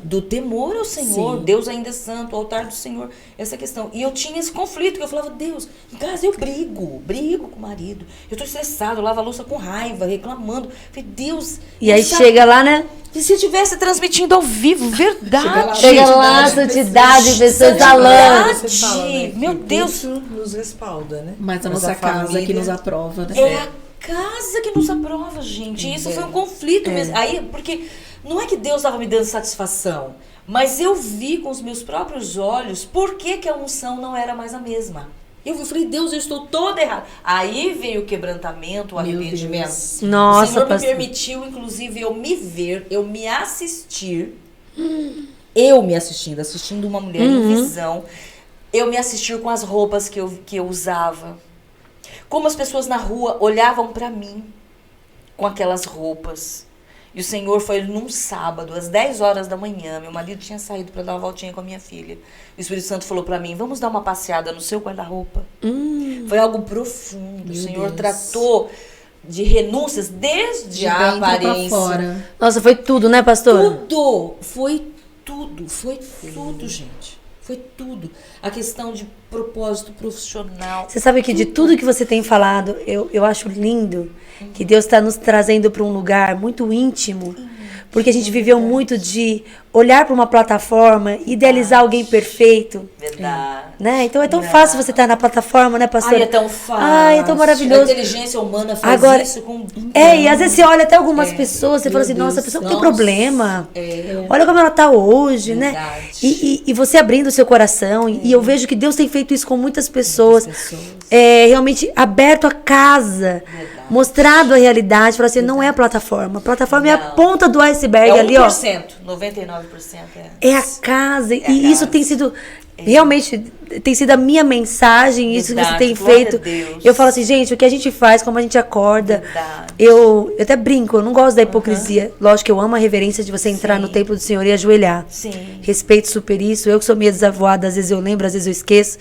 Speaker 3: do temor ao Senhor.
Speaker 2: Sim.
Speaker 3: Deus ainda é santo, o altar do Senhor. Essa questão. E eu tinha esse conflito, que eu falava, Deus, em casa eu brigo com o marido. Eu tô estressado, eu lavo a louça com raiva, reclamando. Eu falei, Deus.
Speaker 1: E aí
Speaker 3: sabe-
Speaker 1: chega lá, né?
Speaker 3: E se eu estivesse transmitindo ao vivo, verdade.
Speaker 1: Chega lá, santidade, pessoas exalando.
Speaker 4: Você fala, né, que
Speaker 3: Meu
Speaker 4: o
Speaker 3: Deus.
Speaker 4: culto nos respalda, né?
Speaker 2: Mas a nossa casa
Speaker 4: família-
Speaker 2: que nos aprova, né?
Speaker 3: É a casa que nos aprova, gente. E isso foi um conflito mesmo. Aí, porque não é que Deus estava me dando satisfação, mas eu vi com os meus próprios olhos por que a unção não era mais a mesma. Eu falei, Deus, eu estou toda errada. Aí veio o quebrantamento, o
Speaker 2: Meu
Speaker 3: arrependimento.
Speaker 2: Deus.
Speaker 1: Nossa,
Speaker 3: o Senhor me
Speaker 1: pastor.
Speaker 3: permitiu, inclusive, eu me ver, eu me assistir. Eu me assistindo uma mulher em visão. Eu me assistir com as roupas que eu usava. Como as pessoas na rua olhavam pra mim com aquelas roupas. E o Senhor foi num sábado, às 10 horas da manhã. Meu marido tinha saído para dar uma voltinha com a minha filha. O Espírito Santo falou para mim, vamos dar uma passeada no seu guarda-roupa. Foi algo profundo. O Senhor
Speaker 2: Deus.
Speaker 3: tratou de renúncias desde
Speaker 2: De
Speaker 3: a
Speaker 2: dentro pra
Speaker 3: aparência.
Speaker 2: fora.
Speaker 1: Nossa, foi tudo, né, pastor?
Speaker 3: Tudo! Foi tudo, gente. Foi tudo. A questão de propósito profissional.
Speaker 1: Você sabe que de tudo que você tem falado, eu acho lindo que Deus está nos trazendo para um lugar muito íntimo, porque a gente viveu muito de olhar para uma plataforma, idealizar alguém perfeito,
Speaker 3: Verdade.
Speaker 1: né? Então é tão fácil você estar na plataforma, né, pastor?
Speaker 3: Ai, é tão fácil.
Speaker 1: Ai, é tão
Speaker 3: A
Speaker 1: maravilhoso.
Speaker 3: inteligência humana faz
Speaker 1: Agora,
Speaker 3: isso com...
Speaker 1: e às vezes você olha até algumas pessoas, você fala assim, nossa, a pessoa não tem problema. Olha como ela tá hoje, né?
Speaker 3: Verdade.
Speaker 1: E você abrindo o seu coração, e eu vejo que Deus tem feito isso com muitas pessoas. Realmente aberto a casa, mostrado a realidade, falar assim, não é a plataforma. A plataforma é a
Speaker 3: Não.
Speaker 1: ponta do iceberg
Speaker 3: É
Speaker 1: ali, ó.
Speaker 3: 1%, 99% é...
Speaker 1: É a casa. E
Speaker 3: a
Speaker 1: isso
Speaker 3: casa.
Speaker 1: tem sido... Realmente, tem sido a minha mensagem, isso que você
Speaker 3: Verdade,
Speaker 1: tem
Speaker 3: glória
Speaker 1: feito.
Speaker 3: a Deus.
Speaker 1: Eu falo assim, gente, o que a gente faz, como a gente acorda.
Speaker 3: Verdade.
Speaker 1: Eu até brinco, eu não gosto da hipocrisia. Lógico que eu amo a reverência de você entrar no templo do Senhor e ajoelhar.
Speaker 3: Sim.
Speaker 1: Respeito super isso. Eu que sou meio desavoada, às vezes eu lembro, às vezes eu esqueço.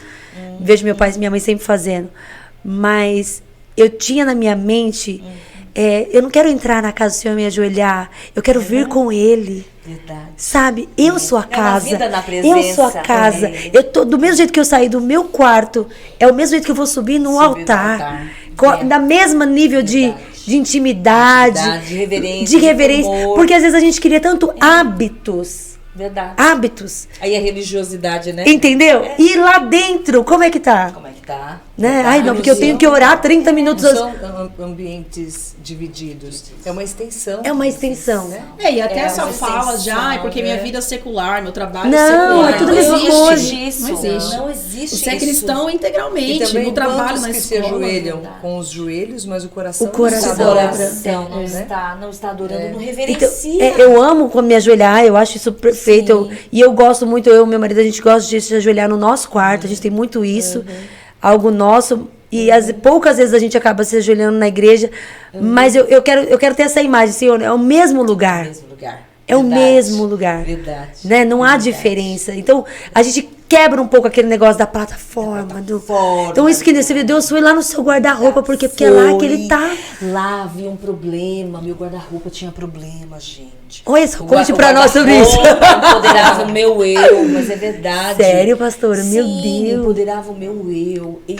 Speaker 1: Vejo meu pai e minha mãe sempre fazendo. Mas eu tinha na minha mente, eu não quero entrar na casa do Senhor e me ajoelhar. Eu quero vir com Ele.
Speaker 3: Verdade.
Speaker 1: Sabe, eu sou a
Speaker 3: uma
Speaker 1: casa.
Speaker 3: vida na
Speaker 1: Eu sou a
Speaker 3: presença.
Speaker 1: casa.
Speaker 3: É.
Speaker 1: Eu tô do mesmo jeito que eu saí do meu quarto, é o mesmo jeito que eu vou subir no
Speaker 3: Subir no
Speaker 1: altar.
Speaker 3: altar.
Speaker 1: Da mesma nível de intimidade,
Speaker 3: De reverência.
Speaker 1: de reverência.
Speaker 3: temor.
Speaker 1: Porque às vezes a gente queria tanto hábitos.
Speaker 3: Verdade.
Speaker 1: Hábitos.
Speaker 3: Aí a religiosidade, né?
Speaker 1: Entendeu? E lá dentro, como é que tá?
Speaker 3: Como é que tá?
Speaker 1: Né? Ai, não, porque eu tenho que orar 30 minutos.
Speaker 4: Não são ambientes divididos. É uma extensão.
Speaker 1: É uma extensão.
Speaker 2: E até
Speaker 3: É
Speaker 2: essa
Speaker 3: uma
Speaker 2: fala
Speaker 3: extensão,
Speaker 2: já, é porque minha
Speaker 4: né?
Speaker 2: vida é secular, meu trabalho
Speaker 1: Não,
Speaker 2: é secular.
Speaker 1: é tudo
Speaker 2: Não
Speaker 1: mesma
Speaker 2: existe
Speaker 1: coisa.
Speaker 2: isso. Não existe.
Speaker 3: Não existe
Speaker 2: Você é
Speaker 3: isso.
Speaker 2: cristão
Speaker 4: E
Speaker 2: integralmente,
Speaker 4: também
Speaker 2: no trabalho,
Speaker 4: quantos
Speaker 2: na
Speaker 4: que se
Speaker 2: escola.
Speaker 4: ajoelham
Speaker 3: verdade.
Speaker 4: com os joelhos, mas o coração
Speaker 1: O coração.
Speaker 4: não está adorando.
Speaker 3: Coração não
Speaker 4: né?
Speaker 3: não está adorando, não
Speaker 1: Então,
Speaker 3: reverencia.
Speaker 1: eu amo quando me ajoelhar, eu acho isso perfeito. E eu gosto muito, eu e meu marido, a gente gosta de se ajoelhar no nosso quarto, a gente tem muito isso, algo nosso. E poucas vezes a gente acaba se ajoelhando na igreja, mas eu quero ter essa imagem, Senhor, é o mesmo lugar.
Speaker 3: Mesmo lugar.
Speaker 1: É o
Speaker 3: Verdade.
Speaker 1: mesmo lugar.
Speaker 3: Verdade.
Speaker 1: Né? Não há
Speaker 3: Verdade.
Speaker 1: diferença. Então, a gente quebra um pouco aquele negócio da plataforma. Então, isso que você vê, Deus foi lá no seu guarda-roupa, porque é lá que ele tá.
Speaker 3: Lá havia um problema, meu guarda-roupa tinha problema, gente.
Speaker 1: Olha só,
Speaker 3: O
Speaker 1: conte
Speaker 3: gua-
Speaker 1: pra
Speaker 3: o
Speaker 1: nós sobre isso.
Speaker 3: guarda-roupa empoderava o meu eu, mas é verdade.
Speaker 1: Sério, pastora? Meu
Speaker 3: Sim,
Speaker 1: Deus.
Speaker 3: empoderava o meu eu. E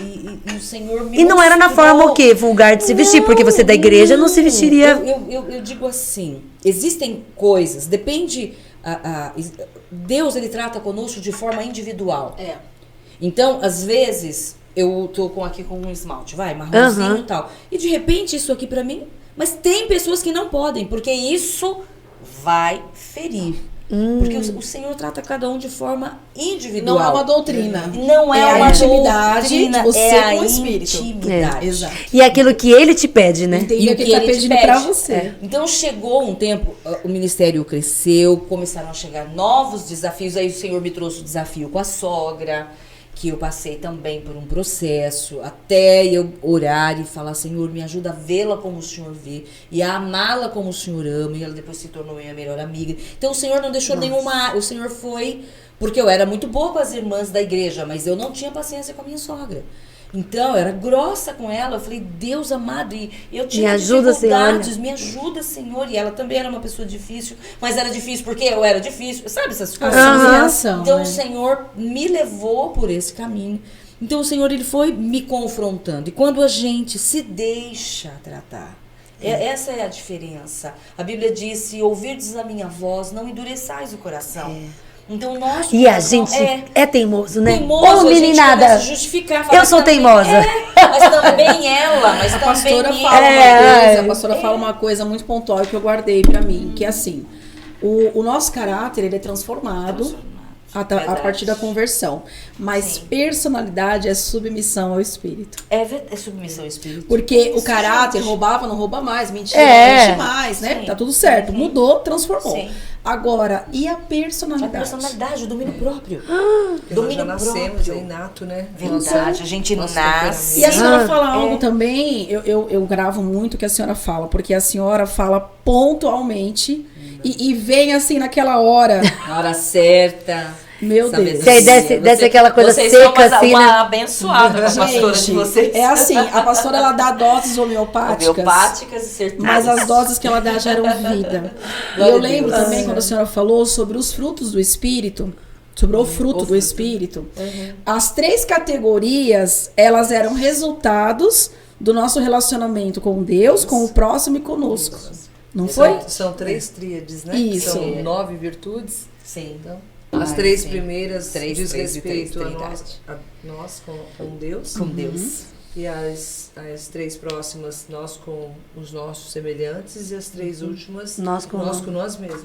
Speaker 3: o Senhor me
Speaker 1: E não era na
Speaker 3: mostrou-
Speaker 1: forma o quê? Vulgar de se vestir, porque você é da igreja não se vestiria.
Speaker 3: Eu digo assim, existem coisas, depende... Deus, ele trata conosco de forma individual.
Speaker 2: É.
Speaker 3: Então, às vezes, eu tô aqui com um esmalte, marronzinho e tal. E de repente, isso aqui pra mim... Mas tem pessoas que não podem, porque isso vai ferir. Porque o Senhor trata cada um de forma individual.
Speaker 2: Não é uma doutrina.
Speaker 3: Não é
Speaker 2: a
Speaker 3: uma
Speaker 2: intimidade
Speaker 3: doutrina,
Speaker 2: de você
Speaker 3: é
Speaker 2: com o
Speaker 3: a
Speaker 2: Espírito.
Speaker 3: intimidade.
Speaker 2: Exato.
Speaker 1: E aquilo que ele te pede, né?
Speaker 2: Entender
Speaker 3: E
Speaker 2: o que ele tá
Speaker 3: te
Speaker 2: pedindo
Speaker 3: pede.
Speaker 2: pra você.
Speaker 3: Então chegou um tempo, o ministério cresceu, começaram a chegar novos desafios. Aí o Senhor me trouxe o desafio com a sogra, que eu passei também por um processo, até eu orar e falar: Senhor, me ajuda a vê-la como o Senhor vê e a amá-la como o Senhor ama. E ela depois se tornou minha melhor amiga. Então o Senhor não deixou nenhuma... O Senhor foi... Porque eu era muito boa com as irmãs da igreja, mas eu não tinha paciência com a minha sogra. Então, eu era grossa com ela. Eu falei: Deus amado, e eu tinha dificuldades. Me ajuda, Senhor. E ela também era uma pessoa difícil, mas era difícil porque eu era difícil. Sabe essas coisas?
Speaker 2: Conciliação,
Speaker 3: Então,
Speaker 2: né?
Speaker 3: o Senhor me levou por esse caminho. Então, o Senhor, ele foi me confrontando. E quando a gente se deixa tratar, essa é a diferença. A Bíblia diz: se ouvirdes a minha voz, não endureçais o coração. Então, nós...
Speaker 1: E a gente é teimoso, né?
Speaker 3: Teimoso,
Speaker 1: Ô, meninada,
Speaker 3: a gente começa a justificar, falar
Speaker 1: eu sou
Speaker 3: também-
Speaker 1: teimosa.
Speaker 3: Mas também ela, mas
Speaker 2: A
Speaker 3: também
Speaker 2: pastora
Speaker 3: ele.
Speaker 2: fala uma coisa, a pastora fala uma coisa muito pontual que eu guardei pra mim, que é assim: o nosso caráter, ele é transformado a
Speaker 3: Verdade.
Speaker 2: partir da conversão, mas
Speaker 3: Sim.
Speaker 2: personalidade é submissão ao Espírito.
Speaker 3: É submissão ao Espírito.
Speaker 2: Porque o caráter roubava, não rouba mais, mentia,
Speaker 1: É.
Speaker 2: não mente mais, né?
Speaker 3: Sim.
Speaker 2: Tá tudo certo. Mudou, transformou.
Speaker 3: Sim.
Speaker 2: Agora, e a
Speaker 3: A
Speaker 2: personalidade?
Speaker 3: personalidade, o domínio próprio.
Speaker 4: Porque nós
Speaker 3: Domínio
Speaker 4: já nascemos,
Speaker 3: próprio.
Speaker 4: é inato, né?
Speaker 3: Verdade, a gente
Speaker 4: Nosso
Speaker 3: nasce.
Speaker 2: E a senhora
Speaker 1: Ah,
Speaker 2: fala algo também, eu gravo muito o que a senhora fala, porque a senhora fala pontualmente e vem assim naquela hora.
Speaker 3: Na hora certa.
Speaker 2: Meu
Speaker 3: sabedoria.
Speaker 2: Deus.
Speaker 1: Que aí desce aquela coisa
Speaker 3: vocês
Speaker 1: seca,
Speaker 3: são
Speaker 1: assim,
Speaker 3: uma
Speaker 1: né?
Speaker 3: abençoada, a pastora de
Speaker 2: Gente,
Speaker 3: vocês.
Speaker 2: é assim, a pastora ela dá doses homeopáticas.
Speaker 3: Homeopáticas e certeiras.
Speaker 2: Mas as doses que ela dá geram vida. E
Speaker 3: Glória
Speaker 2: eu
Speaker 3: a
Speaker 2: lembro
Speaker 3: Deus.
Speaker 2: também quando a senhora falou sobre os frutos do Espírito, sobre o fruto do Espírito. As 3 categorias, elas eram resultados do nosso relacionamento com Deus, com o próximo e conosco. Não foi?
Speaker 4: São 3 tríades, né?
Speaker 2: Isso.
Speaker 4: São 9 virtudes.
Speaker 3: Sim.
Speaker 4: Então, as
Speaker 3: Ai,
Speaker 4: 3
Speaker 3: sim.
Speaker 4: primeiras
Speaker 3: Três,
Speaker 4: diz
Speaker 3: três e três,
Speaker 4: respeito a
Speaker 3: trindade.
Speaker 4: nós com Deus.
Speaker 3: Com Deus.
Speaker 4: E as 3 próximas, nós com os nossos semelhantes. E as 3 últimas,
Speaker 1: Nós com
Speaker 4: nós mesmos.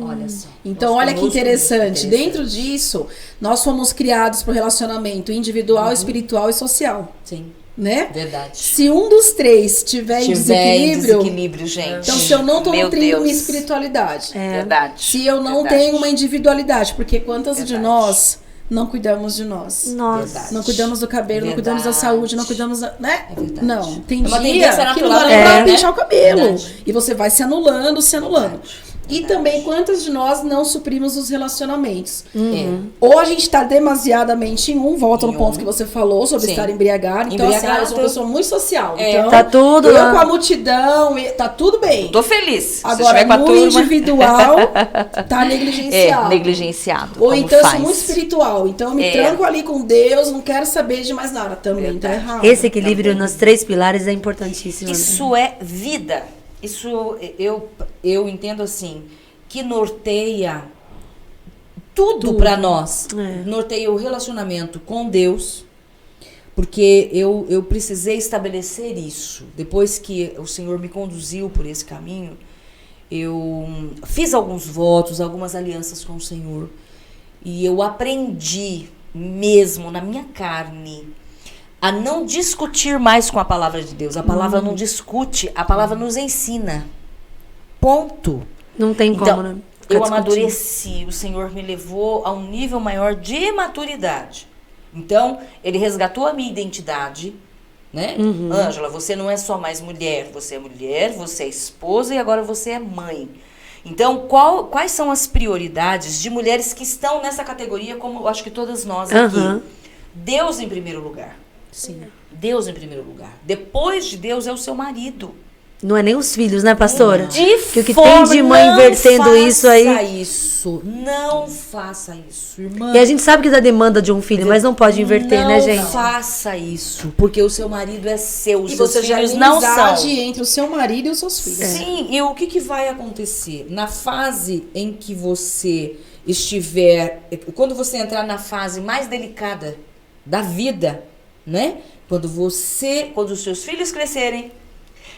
Speaker 3: Olha só.
Speaker 2: Então,
Speaker 4: Nós
Speaker 2: olha que
Speaker 4: conosco,
Speaker 2: interessante.
Speaker 3: interessante.
Speaker 2: Dentro disso, nós fomos criados para o relacionamento individual, espiritual e social,
Speaker 3: Sim,
Speaker 2: né?
Speaker 3: verdade.
Speaker 2: Se um dos 3 tiver em
Speaker 3: Tiver em
Speaker 2: desequilíbrio,
Speaker 3: desequilíbrio, gente.
Speaker 2: então se eu não estou
Speaker 3: Meu
Speaker 2: nutrindo
Speaker 3: Deus.
Speaker 2: minha espiritualidade,
Speaker 3: Verdade.
Speaker 2: se eu não
Speaker 3: Verdade.
Speaker 2: tenho uma individualidade, porque quantas de
Speaker 3: Verdade.
Speaker 2: nós não cuidamos de nós?
Speaker 1: Nossa.
Speaker 3: Verdade.
Speaker 2: Não cuidamos do cabelo, não cuidamos da
Speaker 3: Verdade.
Speaker 2: saúde, não cuidamos da, né?
Speaker 3: É verdade.
Speaker 2: Não, tem
Speaker 3: É uma
Speaker 2: dia
Speaker 3: tendência
Speaker 2: que não
Speaker 3: natural,
Speaker 2: dá nem pra
Speaker 3: né?
Speaker 2: pentear o cabelo.
Speaker 3: Verdade.
Speaker 2: E você vai se anulando, se anulando. E
Speaker 3: Verdade.
Speaker 2: também, quantas de nós não suprimos os relacionamentos?
Speaker 3: É.
Speaker 2: Ou a gente tá demasiadamente em um, volta no
Speaker 3: Em
Speaker 2: ponto
Speaker 3: um.
Speaker 2: que você falou sobre
Speaker 3: Sim.
Speaker 2: estar embriagado. Então, assim,
Speaker 3: Embriagado.
Speaker 2: eu sou uma pessoa muito social.
Speaker 3: É.
Speaker 2: Então,
Speaker 1: Tá tudo
Speaker 2: eu
Speaker 1: lá.
Speaker 2: com a multidão, tá tudo bem.
Speaker 3: Tô feliz. Se
Speaker 2: Agora,
Speaker 3: estiver com a
Speaker 2: no
Speaker 3: turma.
Speaker 2: individual, tá negligenciado.
Speaker 3: É, negligenciado.
Speaker 2: Ou
Speaker 3: como
Speaker 2: então eu sou
Speaker 3: faz.
Speaker 2: muito espiritual. Então eu me
Speaker 3: É.
Speaker 2: tranco ali com Deus, não quero saber de mais nada. Também tá
Speaker 3: Verdade.
Speaker 2: errado.
Speaker 1: Esse equilíbrio nos 3 pilares é importantíssimo. né?
Speaker 3: Isso é vida. Isso eu entendo assim, que norteia tudo para nós.
Speaker 1: É.
Speaker 3: Norteia o relacionamento com Deus, porque eu precisei estabelecer isso. Depois que o Senhor me conduziu por esse caminho, eu fiz alguns votos, algumas alianças com o Senhor. E eu aprendi mesmo na minha carne a não discutir mais com a palavra de Deus. A palavra não discute, a palavra nos ensina. Ponto.
Speaker 1: Não tem como,
Speaker 3: Então,
Speaker 1: né? Ficar
Speaker 3: eu
Speaker 1: discutindo.
Speaker 3: amadureci, o Senhor me levou a um nível maior de maturidade. Então, Ele resgatou a minha identidade, né? Ângela, você não é só mais mulher, você é esposa e agora você é mãe. Então, quais são as prioridades de mulheres que estão nessa categoria, como eu acho que todas nós aqui?
Speaker 1: Aham.
Speaker 3: Deus em primeiro lugar.
Speaker 2: Sim.
Speaker 3: Deus em primeiro lugar. Depois de Deus é o seu marido.
Speaker 1: Não é nem os filhos, né, pastora?
Speaker 3: De
Speaker 1: Que o que
Speaker 3: forma,
Speaker 1: tem de mãe
Speaker 3: não
Speaker 1: invertendo isso aí.
Speaker 3: faça isso. Não faça isso, irmã.
Speaker 1: E a gente sabe que dá demanda de um filho, mas não pode inverter,
Speaker 3: não
Speaker 1: né, gente?
Speaker 3: faça isso, porque o seu marido é seu, os
Speaker 2: E
Speaker 3: seus
Speaker 2: você já
Speaker 3: filhos não são.
Speaker 2: amizade entre o seu marido e os seus filhos.
Speaker 3: Sim, e o que vai acontecer? Na fase em que você estiver, quando você entrar na fase mais delicada da vida, né? Quando os seus filhos crescerem,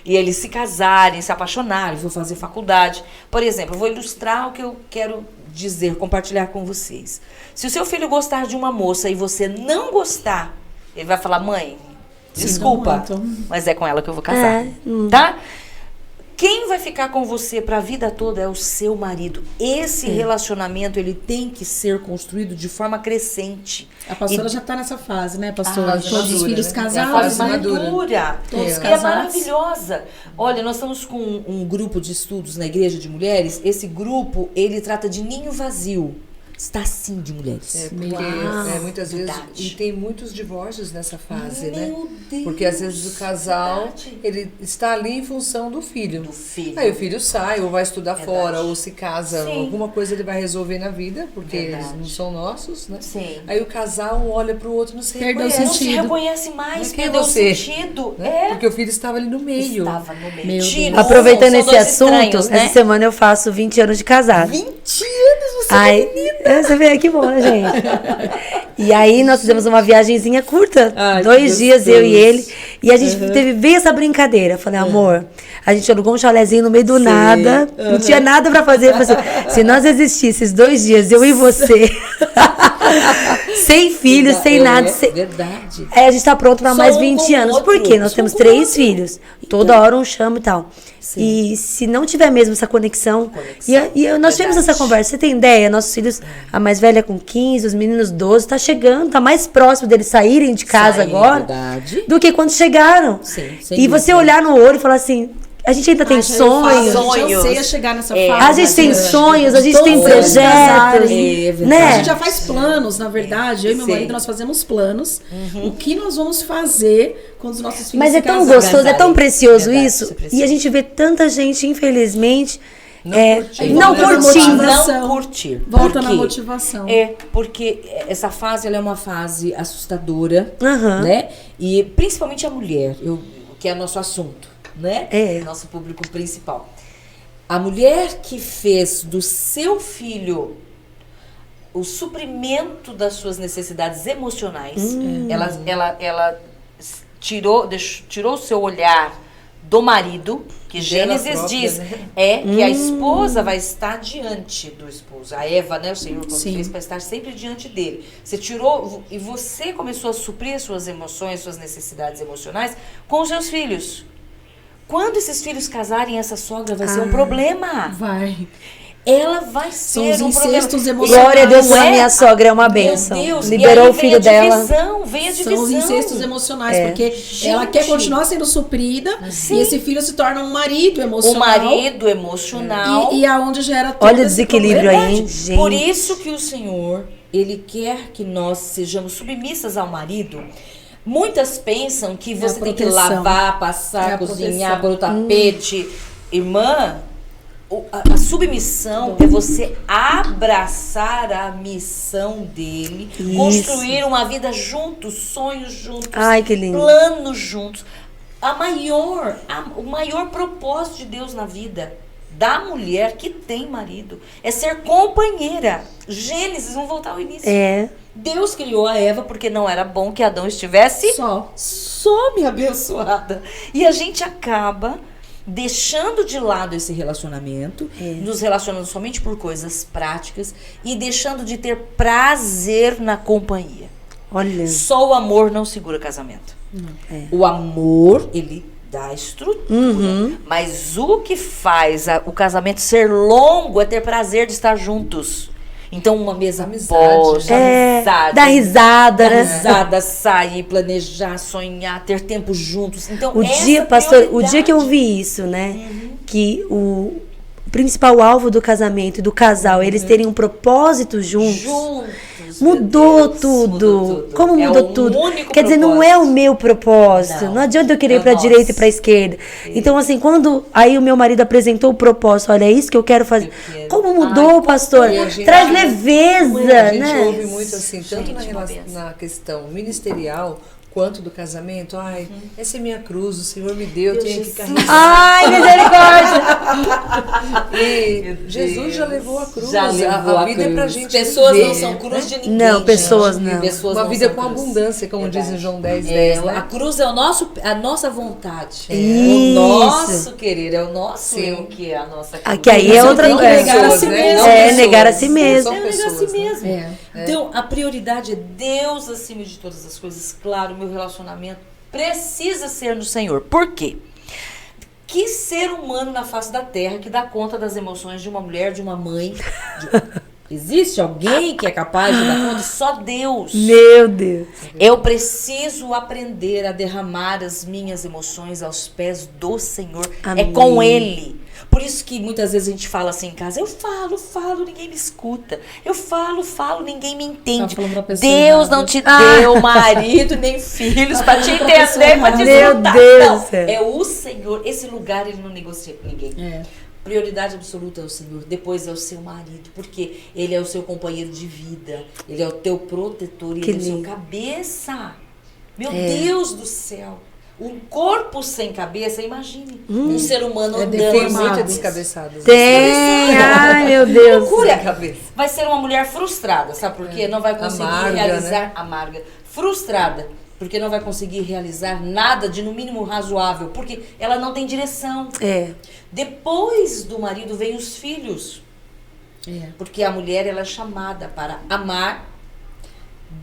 Speaker 3: e eles se casarem, se apaixonarem, vão fazer faculdade. Por exemplo, eu vou ilustrar o que eu quero dizer, compartilhar com vocês. Se o seu filho gostar de uma moça e você não gostar, ele vai falar, mãe, desculpa, mas é com ela que eu vou casar, tá? Quem vai ficar com você para a vida toda é o seu marido. Esse relacionamento, ele tem que ser construído de forma crescente.
Speaker 2: A pastora já está nessa fase, né, pastora? Todos os filhos
Speaker 3: É a
Speaker 2: casados,
Speaker 3: fase
Speaker 2: né?
Speaker 3: madura.
Speaker 2: Todos
Speaker 3: É
Speaker 2: casados.
Speaker 3: maravilhosa. Olha, nós estamos com um grupo de estudos na igreja de mulheres. Esse grupo, ele trata de ninho vazio. Está assim de mulheres.
Speaker 4: Porque muitas vezes,
Speaker 3: verdade.
Speaker 4: e tem muitos divórcios nessa fase, né?
Speaker 3: Meu Deus,
Speaker 4: Porque às vezes o casal,
Speaker 3: verdade.
Speaker 4: ele está ali em função do filho.
Speaker 3: Do filho.
Speaker 4: Aí o filho sai, ou vai estudar
Speaker 3: Verdade.
Speaker 4: fora, ou se casa,
Speaker 3: Sim.
Speaker 4: alguma coisa ele vai resolver na vida, porque
Speaker 3: Verdade.
Speaker 4: eles não são nossos, né?
Speaker 3: Sim.
Speaker 4: Aí o casal um olha pro outro e não se
Speaker 2: Perdeu o
Speaker 4: reconhece.
Speaker 3: Não se
Speaker 2: sentido.
Speaker 3: reconhece mais,
Speaker 4: Mas quem é
Speaker 3: perdeu o
Speaker 4: você?
Speaker 3: sentido.
Speaker 4: Né? Porque o filho estava ali no meio.
Speaker 3: Estava no meio.
Speaker 2: Meu
Speaker 3: Tirou,
Speaker 2: Deus.
Speaker 1: Aproveitando
Speaker 3: são
Speaker 1: esse
Speaker 3: dois
Speaker 1: assunto,
Speaker 3: estranhos, né?
Speaker 1: essa semana eu faço 20 anos de casado.
Speaker 3: 20 anos, você
Speaker 1: Aí, você vê que bom, né, gente? E aí nós fizemos uma viagenzinha curta,
Speaker 4: Ai,
Speaker 1: 2
Speaker 4: que
Speaker 1: dias, eu e
Speaker 4: gostoso.
Speaker 1: ele. E a gente teve bem essa brincadeira. Falei, amor, a gente alugou um chalezinho no meio do nada, não tinha nada pra fazer. Eu falei assim, se nós existíssemos 2 dias, eu e você, sem filhos, sem nada, sem...
Speaker 3: Verdade.
Speaker 1: Aí a gente tá pronto pra
Speaker 3: Só
Speaker 1: mais
Speaker 3: um
Speaker 1: 20
Speaker 3: com o
Speaker 1: anos.
Speaker 3: outro,
Speaker 1: Por quê? Nós
Speaker 3: só
Speaker 1: temos
Speaker 3: um com o
Speaker 1: 3
Speaker 3: outro.
Speaker 1: filhos. Toda hora um chama e tal. E se não tiver mesmo essa conexão. Nós tivemos essa conversa. Você tem ideia? Nossos filhos, a mais velha com 15, os meninos 12, tá chegando, tá mais próximo deles saírem de casa
Speaker 3: Saírem,
Speaker 1: agora
Speaker 3: verdade.
Speaker 1: do que quando chegaram.
Speaker 3: Sim, sem
Speaker 1: E você
Speaker 3: dúvida.
Speaker 1: olhar no olho e falar assim. A gente ainda tem sonhos.
Speaker 3: sonhos.
Speaker 2: Eu sei a chegar nessa
Speaker 3: É.
Speaker 2: fase.
Speaker 1: A gente tem sonhos, a gente tem
Speaker 2: Todos eles casarem.
Speaker 1: projetos.
Speaker 3: É verdade.
Speaker 1: Né?
Speaker 2: A gente já faz planos, na verdade. Eu e meu
Speaker 3: Sim.
Speaker 2: marido, nós fazemos planos. O que nós vamos fazer quando os nossos filhos
Speaker 1: Mas
Speaker 2: se
Speaker 1: é tão
Speaker 2: casarem.
Speaker 1: gostoso, é tão precioso
Speaker 3: Verdade,
Speaker 1: isso.
Speaker 3: isso é precioso.
Speaker 1: E a gente vê tanta gente, infelizmente,
Speaker 4: curtindo.
Speaker 1: não
Speaker 2: Volta na
Speaker 1: curtindo.
Speaker 2: motivação.
Speaker 3: Não curtir.
Speaker 2: Volta
Speaker 3: Por
Speaker 2: na
Speaker 3: quê?
Speaker 2: motivação.
Speaker 3: É, porque essa fase ela é uma fase assustadora,
Speaker 1: Aham.
Speaker 3: né? E principalmente a mulher, que é nosso assunto, né?
Speaker 1: É.
Speaker 3: Nosso público principal. A mulher que fez do seu filho o suprimento das suas necessidades emocionais, ela tirou o seu olhar do marido, que
Speaker 4: Dela
Speaker 3: Gênesis
Speaker 4: própria,
Speaker 3: diz,
Speaker 4: né?
Speaker 3: que a esposa vai estar diante do esposo. A Eva, né, o Senhor quando
Speaker 2: Sim.
Speaker 3: fez para estar sempre diante dele. Você tirou e você começou a suprir suas emoções, suas necessidades emocionais com os seus filhos. Quando esses filhos casarem, essa sogra vai ser um problema.
Speaker 2: Vai.
Speaker 3: Ela vai
Speaker 2: São
Speaker 3: ser
Speaker 2: os
Speaker 3: um problema.
Speaker 2: incestos emocionais.
Speaker 1: Glória a Deus,
Speaker 3: Não
Speaker 1: a
Speaker 3: é?
Speaker 1: minha sogra é uma
Speaker 3: Meu
Speaker 1: bênção.
Speaker 3: Deus,
Speaker 1: Liberou
Speaker 3: e aí
Speaker 1: o filho
Speaker 3: vem a
Speaker 1: dela.
Speaker 3: divisão, vem a divisão.
Speaker 2: São os incestos emocionais,
Speaker 1: É.
Speaker 2: porque ela quer continuar sendo suprida
Speaker 3: Sim.
Speaker 2: e esse filho se torna um marido
Speaker 3: O
Speaker 2: emocional.
Speaker 3: marido emocional.
Speaker 2: E aonde gera todo
Speaker 1: Olha o
Speaker 2: esse
Speaker 1: desequilíbrio
Speaker 2: problema.
Speaker 1: aí, hein, gente.
Speaker 3: Por isso que o Senhor, Ele quer que nós sejamos submissas ao marido. Muitas pensam que você tem que
Speaker 2: proteção.
Speaker 3: lavar, passar,
Speaker 2: É a
Speaker 3: cozinhar,
Speaker 2: proteção.
Speaker 3: pôr o tapete. Irmã, a submissão é você abraçar a missão dele,
Speaker 1: Isso.
Speaker 3: construir uma vida juntos, sonhos juntos,
Speaker 1: Ai, que lindo.
Speaker 3: planos juntos. O maior propósito de Deus na vida da mulher que tem marido é ser companheira. Gênesis, vamos voltar ao início.
Speaker 1: É.
Speaker 3: Deus criou a Eva porque não era bom que Adão estivesse
Speaker 2: Só.
Speaker 3: minha abençoada. E a gente acaba deixando de lado esse relacionamento, nos relacionando somente por coisas práticas e deixando de ter prazer na companhia.
Speaker 1: Olha.
Speaker 3: Só o amor não segura casamento. O amor, ele dá estrutura. Mas o que faz o casamento ser longo é ter prazer de estar juntos. Então, uma mesa posta, amizade.
Speaker 1: Dar risada,
Speaker 3: Dar
Speaker 1: né?
Speaker 3: risada, sair, planejar, sonhar, ter tempo juntos. Então,
Speaker 1: O
Speaker 3: essa
Speaker 1: dia, pastor, o
Speaker 3: prioridade.
Speaker 1: dia que eu vi isso, né? Que o principal alvo do casamento e do casal, eles terem um propósito juntos. Mudou
Speaker 3: meu Deus,
Speaker 1: tudo. Como
Speaker 3: É
Speaker 1: mudou
Speaker 3: o
Speaker 1: tudo?
Speaker 3: único
Speaker 1: Quer dizer, não é o meu propósito.
Speaker 3: Não.
Speaker 1: Não adianta eu querer
Speaker 3: É
Speaker 1: ir pra
Speaker 3: o
Speaker 1: direita e
Speaker 3: nosso.
Speaker 1: pra esquerda. Então, assim, quando aí o meu marido apresentou o propósito, olha, é isso que eu quero fazer.
Speaker 3: quero.
Speaker 1: Como mudou, pastor?
Speaker 4: E a gente-
Speaker 1: Traz
Speaker 4: A
Speaker 1: leveza,
Speaker 4: gente
Speaker 1: né?
Speaker 4: ouve muito assim, tanto
Speaker 3: Gente, uma
Speaker 4: na questão ministerial, quanto do casamento, ai, essa é minha cruz, o Senhor me deu, eu tenho que carregar.
Speaker 1: Ai, misericórdia!
Speaker 4: E Jesus já levou a cruz.
Speaker 3: Já levou
Speaker 4: a vida
Speaker 3: cruz.
Speaker 4: é pra gente
Speaker 3: Pessoas
Speaker 4: viver,
Speaker 3: não são cruz de ninguém.
Speaker 1: Não, pessoas
Speaker 3: gente.
Speaker 1: não.
Speaker 3: Pessoas
Speaker 4: Uma
Speaker 3: não
Speaker 4: vida
Speaker 3: são
Speaker 4: com
Speaker 3: cruz.
Speaker 4: abundância, como
Speaker 3: Verdade.
Speaker 4: diz em João 10,
Speaker 3: É,
Speaker 4: 10,
Speaker 3: a
Speaker 4: né?
Speaker 3: cruz é a nossa vontade. É
Speaker 1: Isso.
Speaker 3: o nosso querer, é o nosso
Speaker 4: Sim.
Speaker 3: eu que é a nossa cruz.
Speaker 1: Aqui aí é
Speaker 2: Mas
Speaker 1: outra
Speaker 2: tem que
Speaker 1: coisa.
Speaker 2: negar a si mesmo.
Speaker 4: Não
Speaker 1: É,
Speaker 4: pessoas,
Speaker 1: negar a si
Speaker 4: não
Speaker 1: mesmo.
Speaker 4: são
Speaker 3: É negar a si
Speaker 4: pessoas, né?
Speaker 3: mesmo.
Speaker 2: É.
Speaker 3: Então, a prioridade é Deus acima de todas as coisas. Claro, meu relacionamento precisa ser no Senhor. Por quê? Que ser humano na face da terra que dá conta das emoções de uma mulher, de uma mãe? Existe alguém que é capaz de dar conta? Só Deus.
Speaker 1: Meu Deus.
Speaker 3: Eu preciso aprender a derramar as minhas emoções aos pés do Senhor.
Speaker 1: Amém.
Speaker 3: É com Ele. Por isso que muitas vezes a gente fala assim em casa, eu falo, ninguém me escuta. Eu falo, ninguém me entende.
Speaker 2: Tá falando pra pessoa
Speaker 3: Deus
Speaker 2: errada.
Speaker 3: não te deu marido nem filhos pra te entender, pra te
Speaker 1: Meu
Speaker 3: escutar.
Speaker 1: Deus
Speaker 3: Não,
Speaker 1: do céu.
Speaker 3: é o Senhor. Esse lugar Ele não negocia com ninguém.
Speaker 2: É.
Speaker 3: Prioridade absoluta é o Senhor, depois é o seu marido, porque ele é o seu companheiro de vida, ele é o teu protetor,
Speaker 1: Que
Speaker 3: ele é o seu
Speaker 1: lindo.
Speaker 3: cabeça. Meu Deus do céu! Um corpo sem cabeça, imagine. Um ser humano andando
Speaker 4: Tem
Speaker 3: sem
Speaker 4: muito
Speaker 3: cabeça.
Speaker 4: descabeçadas.
Speaker 1: Tem, ai meu Deus.
Speaker 3: Loucura.
Speaker 4: Cabeça.
Speaker 3: Vai ser uma mulher frustrada, sabe por quê? Não vai conseguir
Speaker 4: Amarga,
Speaker 3: realizar amarga. Frustrada, porque não vai conseguir realizar nada de no mínimo razoável, porque ela não tem direção.
Speaker 1: É.
Speaker 3: Depois do marido vem os filhos.
Speaker 2: É.
Speaker 3: Porque a mulher ela é chamada para amar,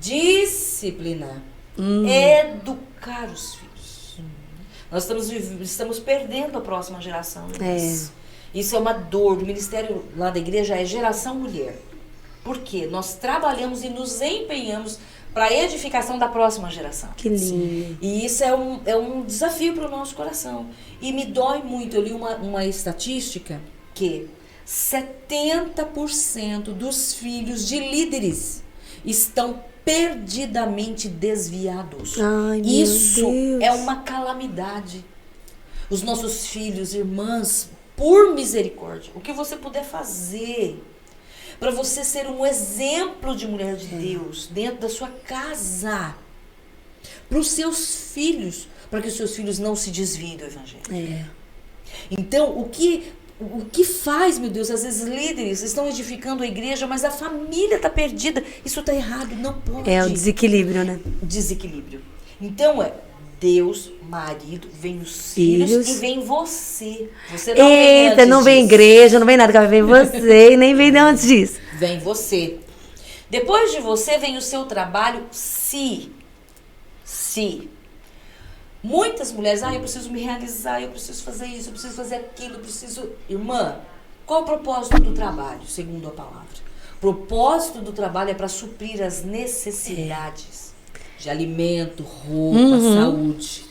Speaker 3: disciplinar, educar os filhos. Nós estamos perdendo a próxima geração. Isso é uma dor. O ministério lá da igreja é geração mulher. Por quê? Nós trabalhamos e nos empenhamos para a edificação da próxima geração.
Speaker 1: Que lindo.
Speaker 3: E isso é um desafio para o nosso coração. E me dói muito. Eu li uma estatística que 70% dos filhos de líderes estão perdidamente desviados.
Speaker 1: Ai, meu
Speaker 3: Isso
Speaker 1: Deus.
Speaker 3: é uma calamidade. Os nossos filhos, irmãs, por misericórdia, o que você puder fazer para você ser um exemplo de mulher de Deus dentro da sua casa, para os seus filhos, para que os seus filhos não se desviem do evangelho.
Speaker 1: É.
Speaker 3: Então, o que faz, meu Deus, às vezes líderes estão edificando a igreja, mas a família está perdida. Isso está errado, não pode.
Speaker 1: É o desequilíbrio, né?
Speaker 3: Desequilíbrio. Então, Deus, marido, vem os filhos e vem você. Você não vem
Speaker 1: Eita,
Speaker 3: antes
Speaker 1: não vem
Speaker 3: disso.
Speaker 1: igreja, não vem nada, vem você e nem vem antes disso.
Speaker 3: Vem você. Depois de você vem o seu trabalho, se. Muitas mulheres, eu preciso me realizar, eu preciso fazer isso, eu preciso fazer aquilo, eu preciso... Irmã, qual o propósito do trabalho, segundo a palavra? O propósito do trabalho é para suprir as necessidades de alimento, roupa, saúde.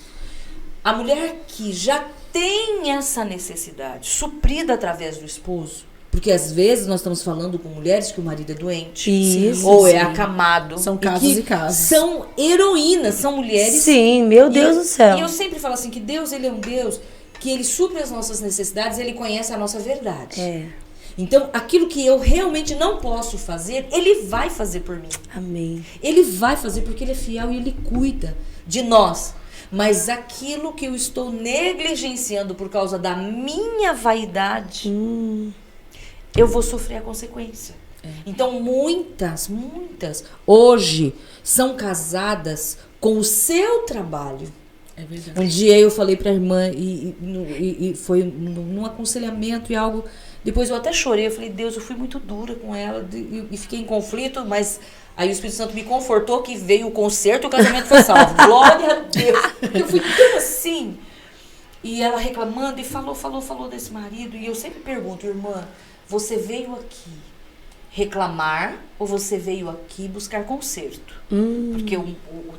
Speaker 3: A mulher que já tem essa necessidade suprida através do esposo, porque às vezes nós estamos falando com mulheres que o marido é doente,
Speaker 1: Isso,
Speaker 3: ou é
Speaker 1: sim.
Speaker 3: acamado.
Speaker 2: São casos
Speaker 3: que
Speaker 2: e casos.
Speaker 3: São heroínas, são mulheres.
Speaker 1: Sim, meu Deus do céu.
Speaker 3: E eu sempre falo assim, que Deus, ele é um Deus que ele supre as nossas necessidades, ele conhece a nossa verdade.
Speaker 1: É.
Speaker 3: Então, aquilo que eu realmente não posso fazer, ele vai fazer por mim.
Speaker 1: Amém.
Speaker 3: Ele vai fazer porque ele é fiel e ele cuida de nós. Mas aquilo que eu estou negligenciando por causa da minha vaidade, eu vou sofrer a consequência. Então, muitas, hoje são casadas com o seu trabalho.
Speaker 2: É verdade.
Speaker 3: Um dia eu falei pra irmã e foi num aconselhamento e algo. Depois eu até chorei, eu falei, Deus, eu fui muito dura com ela e fiquei em conflito, mas aí o Espírito Santo me confortou que veio o concerto e o casamento foi salvo. Glória a Deus. Eu fui tão assim. E ela reclamando e falou desse marido. E eu sempre pergunto, irmã, você veio aqui reclamar ou você veio aqui buscar conserto? Porque o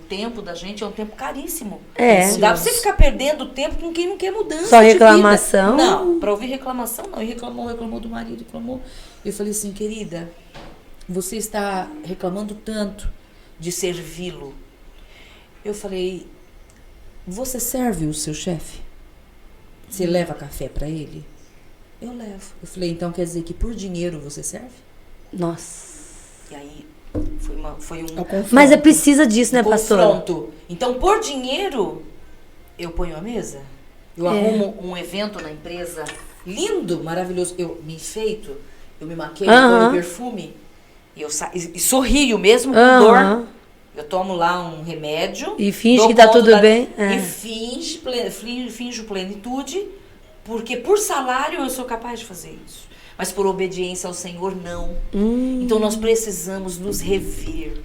Speaker 3: tempo da gente é um tempo caríssimo.
Speaker 1: É.
Speaker 3: Não dá pra você ficar perdendo tempo com quem não quer mudança.
Speaker 1: Só
Speaker 3: de
Speaker 1: reclamação?
Speaker 3: vida. Não, pra ouvir reclamação não. E reclamou do marido, reclamou. Eu falei assim, querida, você está reclamando tanto de servi-lo. Eu falei, você serve o seu chefe? Você leva café pra ele? Eu levo. Eu falei, então quer dizer que por dinheiro você serve?
Speaker 1: Nossa.
Speaker 3: E aí foi
Speaker 1: Mas precisa disso, né, pastora?
Speaker 3: confronto. Então, por dinheiro, eu ponho a mesa. Eu arrumo um evento na empresa lindo, maravilhoso. Eu me enfeito, eu me maqueio, ponho perfume. E sorrio mesmo com dor. Eu tomo lá um remédio.
Speaker 1: E finge que tá tudo bem.
Speaker 3: E finjo plenitude. Porque por salário eu sou capaz de fazer isso. Mas por obediência ao Senhor, não. Então nós precisamos nos rever.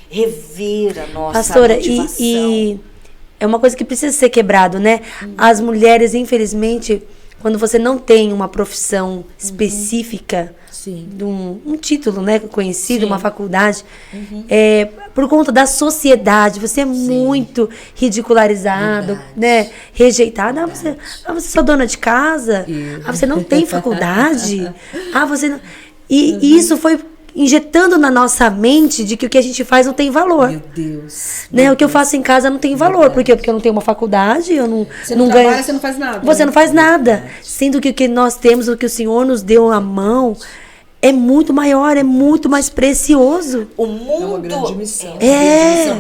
Speaker 3: Rever a nossa
Speaker 1: pastora,
Speaker 3: motivação.
Speaker 1: e é uma coisa que precisa ser quebrado, né? As mulheres, infelizmente, quando você não tem uma profissão específica, de um título, né, conhecido, uma faculdade, por conta da sociedade, você é muito ridicularizado, né, rejeitado. Você é só dona de casa? Você não tem faculdade? Você não... E isso foi injetando na nossa mente de que o que a gente faz não tem valor.
Speaker 3: Meu Deus.
Speaker 1: Né? O que eu faço em casa não tem valor. Por quê? Porque eu não tenho uma faculdade, eu não,
Speaker 2: você não
Speaker 1: ganho.
Speaker 2: Trabalha, você não faz nada.
Speaker 1: Você não faz nada. Sendo que o que nós temos, o que o Senhor nos deu à mão, é muito maior, é muito mais precioso.
Speaker 3: O mundo
Speaker 4: é uma grande missão.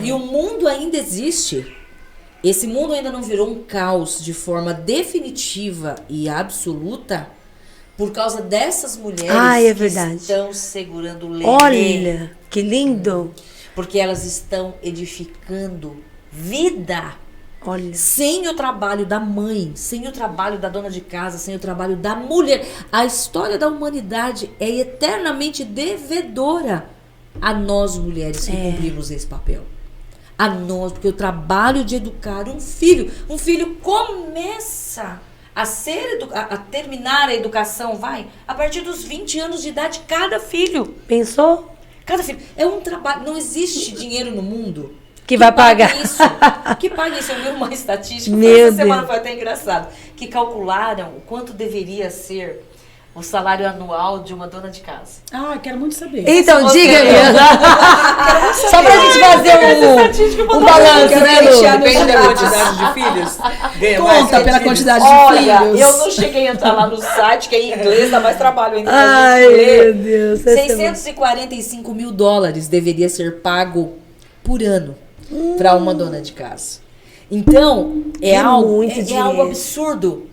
Speaker 3: E o mundo ainda existe. Esse mundo ainda não virou um caos de forma definitiva e absoluta por causa dessas mulheres
Speaker 1: verdade.
Speaker 3: Que estão segurando o leite.
Speaker 1: Olha, que lindo.
Speaker 3: Porque elas estão edificando vida.
Speaker 1: Olha.
Speaker 3: Sem o trabalho da mãe, sem o trabalho da dona de casa, sem o trabalho da mulher. A história da humanidade é eternamente devedora a nós mulheres que cumprimos esse papel. A nós, porque o trabalho de educar um filho começa a terminar a educação, a partir dos 20 anos de idade, cada filho.
Speaker 1: Pensou?
Speaker 3: Cada filho. É um trabalho, não existe dinheiro no mundo
Speaker 1: que vai pagar
Speaker 3: isso. Que paga isso. Eu vi uma estatística,
Speaker 1: essa
Speaker 3: semana foi até engraçado, que calcularam o quanto deveria ser o salário anual de uma dona de casa.
Speaker 2: Quero muito saber.
Speaker 1: Então, diga-me. Só pra gente fazer um balanço, né, Lu?
Speaker 4: Depende da quantidade de filhos. Ganha mais.
Speaker 2: Conta pela quantidade de filhos.
Speaker 3: Eu não cheguei a entrar lá no site, que é em inglês, dá mais trabalho ainda.
Speaker 1: Meu Deus.
Speaker 3: $645 mil deveria ser pago por ano para uma dona de casa. Então, é algo absurdo.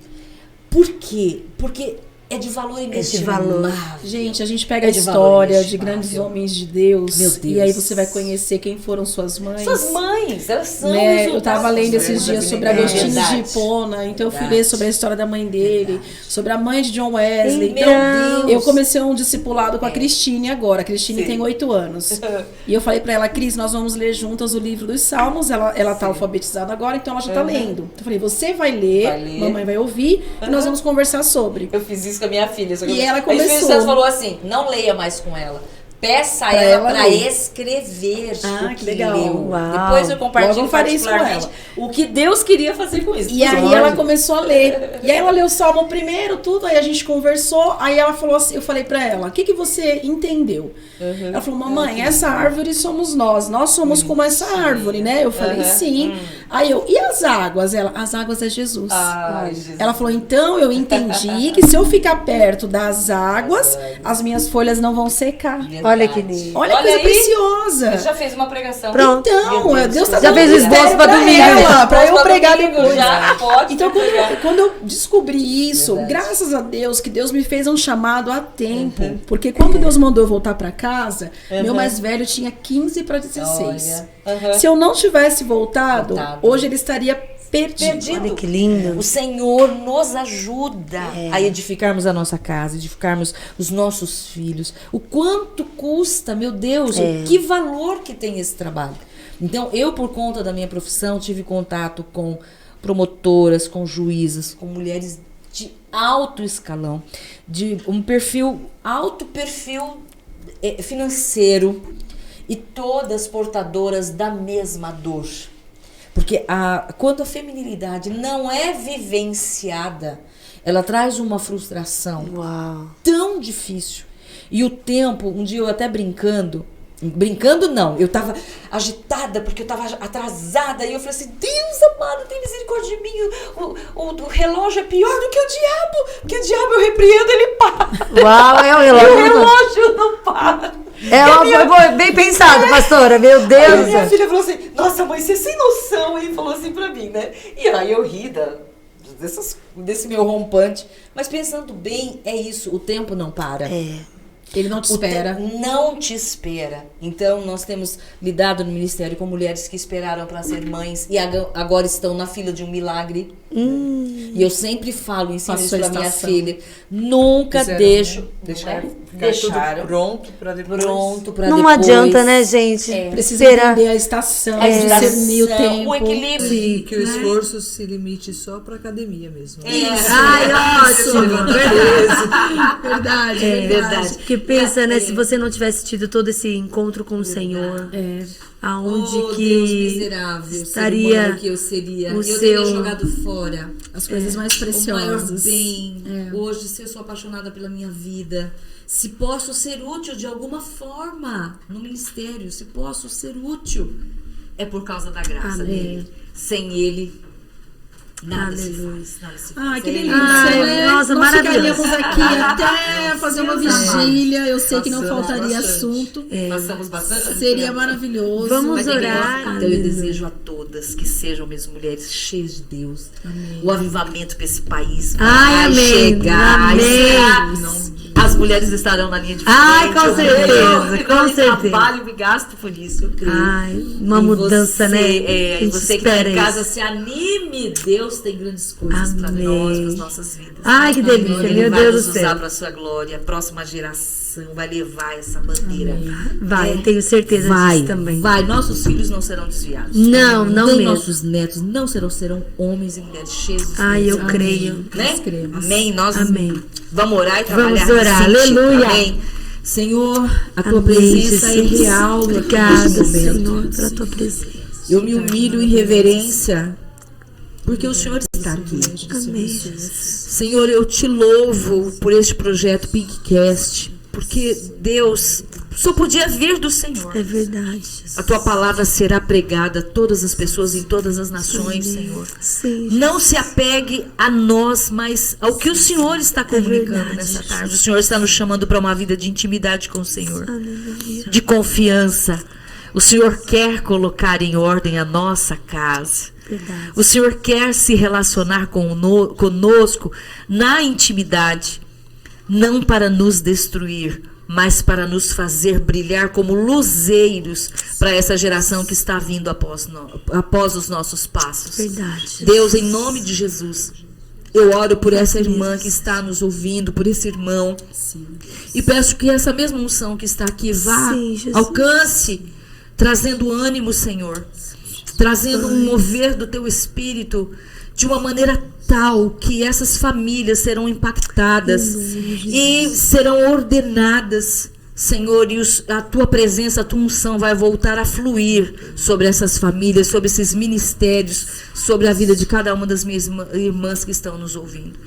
Speaker 3: Por quê? Porque é de valor inestimável.
Speaker 2: Gente, a gente pega a história de grandes homens de Deus. Meu Deus. E aí você vai conhecer quem foram suas mães.
Speaker 3: Suas mães, elas são.
Speaker 2: Eu tava lendo esses dias sobre Agostinho de Hipona. Então eu fui ler sobre a história da mãe dele, sobre a mãe de John Wesley. Então, eu comecei um discipulado com a Cristine agora. A Cristine tem 8 anos. E eu falei pra ela, Cris, nós vamos ler juntas o livro dos Salmos. Ela tá alfabetizada agora, então ela já tá lendo. Então eu falei, você vai ler, mamãe vai ouvir, e nós vamos conversar sobre.
Speaker 3: Eu fiz isso com a minha filha.
Speaker 2: E ela começou.
Speaker 3: A Espírito Santo falou assim, não leia mais com ela. Peça a ela para escrever o que
Speaker 2: legal.
Speaker 3: leu. Depois eu compartilho particularmente o que Deus queria fazer com isso.
Speaker 2: E aí ela começou a ler. E aí ela leu o Salmo primeiro, tudo, aí a gente conversou, aí ela falou assim, eu falei pra ela, o que você entendeu? Ela falou, mamãe, essa árvore somos nós somos como essa árvore, né? Eu falei, sim. Aí e as águas? As águas é Jesus.
Speaker 3: Jesus.
Speaker 2: Ela falou, então eu entendi que se eu ficar perto das águas, as minhas folhas não vão secar.
Speaker 1: Olha que lindo.
Speaker 2: Olha que coisa preciosa.
Speaker 3: Eu já fez uma pregação.
Speaker 1: Pronto.
Speaker 2: Então, Deus tá
Speaker 1: já fez o esboço pra domingo.
Speaker 2: Pra eu pregar depois.
Speaker 3: Já pode.
Speaker 2: Então, quando eu descobri isso, graças a Deus, que Deus me fez um chamado a tempo. Porque quando Deus mandou eu voltar pra casa, meu mais velho tinha 15 para 16. Se eu não tivesse voltado, hoje ele estaria perdido.
Speaker 1: Olha que lindo.
Speaker 3: O Senhor nos ajuda a edificarmos a nossa casa, edificarmos os nossos filhos. O quanto custa, meu Deus, que valor que tem esse trabalho. Então, eu, por conta da minha profissão, tive contato com promotoras, com juízas, com mulheres de alto escalão, de um alto perfil financeiro, e todas portadoras da mesma dor. Porque quando a feminilidade não é vivenciada, ela traz uma frustração tão difícil. E o tempo, um dia eu até brincando não, eu tava agitada porque eu tava atrasada, e eu falei assim, Deus amado, tem misericórdia de mim, o relógio é pior do que o diabo, porque o diabo eu repreendo, ele para.
Speaker 1: É o relógio.
Speaker 3: E o relógio não para.
Speaker 1: Foi bem pensado, pastora, meu Deus.
Speaker 3: Aí minha filha falou assim, nossa mãe, você sem noção, hein? Falou assim pra mim, né? E aí eu ri desse meu rompante. Mas pensando bem, é isso, o tempo não para.
Speaker 2: Ele não te espera.
Speaker 3: Não te espera. Então, nós temos lidado no ministério com mulheres que esperaram para ser mães e agora estão na fila de um milagre. E eu sempre falo, ensino isso para minha filha. Nunca
Speaker 4: Deixaram tudo pronto para depois.
Speaker 1: Não adianta, né, gente?
Speaker 2: Precisa entender a estação, discernir o tempo.
Speaker 3: O equilíbrio.
Speaker 4: Que o esforço se limite só para academia mesmo.
Speaker 1: Ai, ótimo.
Speaker 2: Verdade.
Speaker 1: Porque pensa, né, se você não tivesse tido todo esse encontro com o Senhor, aonde que
Speaker 3: Deus miserável,
Speaker 1: estaria
Speaker 3: ser humano que eu seria.
Speaker 1: o
Speaker 3: Eu
Speaker 1: seu...
Speaker 3: teria jogado fora
Speaker 2: As coisas mais
Speaker 3: o maior
Speaker 2: preciosas.
Speaker 3: bem. Hoje, se eu sou apaixonada pela minha vida, se posso ser útil de alguma forma no ministério, se posso ser útil, é por causa da graça dele. Sem ele, nada se faz.
Speaker 2: Ai, que delícia,
Speaker 1: Ai,
Speaker 2: né?
Speaker 1: nossa,
Speaker 2: Nós
Speaker 1: maravilhoso.
Speaker 2: ficaríamos aqui até fazer uma vigília. Eu sei que não
Speaker 4: Passamos
Speaker 2: faltaria
Speaker 4: bastante.
Speaker 2: assunto.
Speaker 3: Passamos bastante.
Speaker 2: Seria maravilhoso.
Speaker 1: Vamos orar.
Speaker 3: Então eu desejo a todas que sejam mesmo mulheres cheias de Deus. O avivamento para esse país
Speaker 1: Ai,
Speaker 3: vai
Speaker 1: amém.
Speaker 3: chegar.
Speaker 1: Amém.
Speaker 3: As mulheres estarão na linha de frente.
Speaker 1: Ai, com certeza, com certeza.
Speaker 3: Trabalho, me gasto por isso, eu creio.
Speaker 1: Ai, uma
Speaker 3: E
Speaker 1: mudança,
Speaker 3: você,
Speaker 1: né?
Speaker 3: E
Speaker 1: A gente
Speaker 3: você que está
Speaker 1: espera
Speaker 3: em casa,
Speaker 1: isso.
Speaker 3: se anime. Deus tem grandes coisas para
Speaker 1: Amém.
Speaker 3: nós, para as nossas vidas.
Speaker 1: Ai, que delícia,
Speaker 3: Ele
Speaker 1: meu
Speaker 3: vai
Speaker 1: Deus
Speaker 3: nos
Speaker 1: do
Speaker 3: usar
Speaker 1: céu.
Speaker 3: para a sua glória. A próxima geração vai levar essa bandeira.
Speaker 1: Vai, tenho certeza disso também.
Speaker 3: Vai, nossos filhos não serão desviados.
Speaker 1: Não, não
Speaker 3: Nem
Speaker 1: mesmo.
Speaker 3: nossos netos não serão homens e mulheres cheios do
Speaker 1: Ai,
Speaker 3: Espírito
Speaker 1: eu
Speaker 3: Santo.
Speaker 1: creio.
Speaker 3: Né?
Speaker 2: Nós cremos.
Speaker 3: Amém. Nós
Speaker 1: Amém.
Speaker 3: vamos orar e trabalhar.
Speaker 1: Vamos orar.
Speaker 3: nesse sentido.
Speaker 1: Aleluia.
Speaker 3: Amém. Senhor, a tua
Speaker 1: Amém,
Speaker 3: presença
Speaker 1: Jesus.
Speaker 3: é real.
Speaker 1: Obrigada,
Speaker 3: neste momento.
Speaker 1: Senhor, pela tua presença.
Speaker 3: Eu me humilho em reverência, porque o Senhor está aqui.
Speaker 1: Amém, Jesus.
Speaker 3: Senhor, eu te louvo por este projeto Pinkcast, porque Deus só podia vir do Senhor.
Speaker 1: É verdade, Jesus.
Speaker 3: A tua palavra será pregada a todas as pessoas em todas as nações, Senhor.
Speaker 1: Sim,
Speaker 3: Não se apegue a nós, mas ao que o Senhor está comunicando
Speaker 1: verdade,
Speaker 3: nessa
Speaker 1: Jesus.
Speaker 3: tarde. O Senhor está nos chamando para uma vida de intimidade com o Senhor,
Speaker 1: aleluia.
Speaker 3: de confiança. O Senhor quer colocar em ordem a nossa casa.
Speaker 1: Verdade.
Speaker 3: O Senhor quer se relacionar conosco na intimidade, não para nos destruir, mas para nos fazer brilhar como luzeiros para essa geração que está vindo após os nossos passos.
Speaker 1: Verdade, Jesus.
Speaker 3: Deus, em nome de Jesus, eu oro por essa irmã que está nos ouvindo, por esse irmão. E peço que essa mesma unção que está aqui vá,
Speaker 1: Sim, Jesus.
Speaker 3: alcance, trazendo ânimo, Senhor. Trazendo um mover do teu espírito de uma maneira tal que essas famílias serão impactadas e serão ordenadas, Senhor, e a tua presença, a tua unção vai voltar a fluir sobre essas famílias, sobre esses ministérios, sobre a vida de cada uma das minhas irmãs que estão nos ouvindo.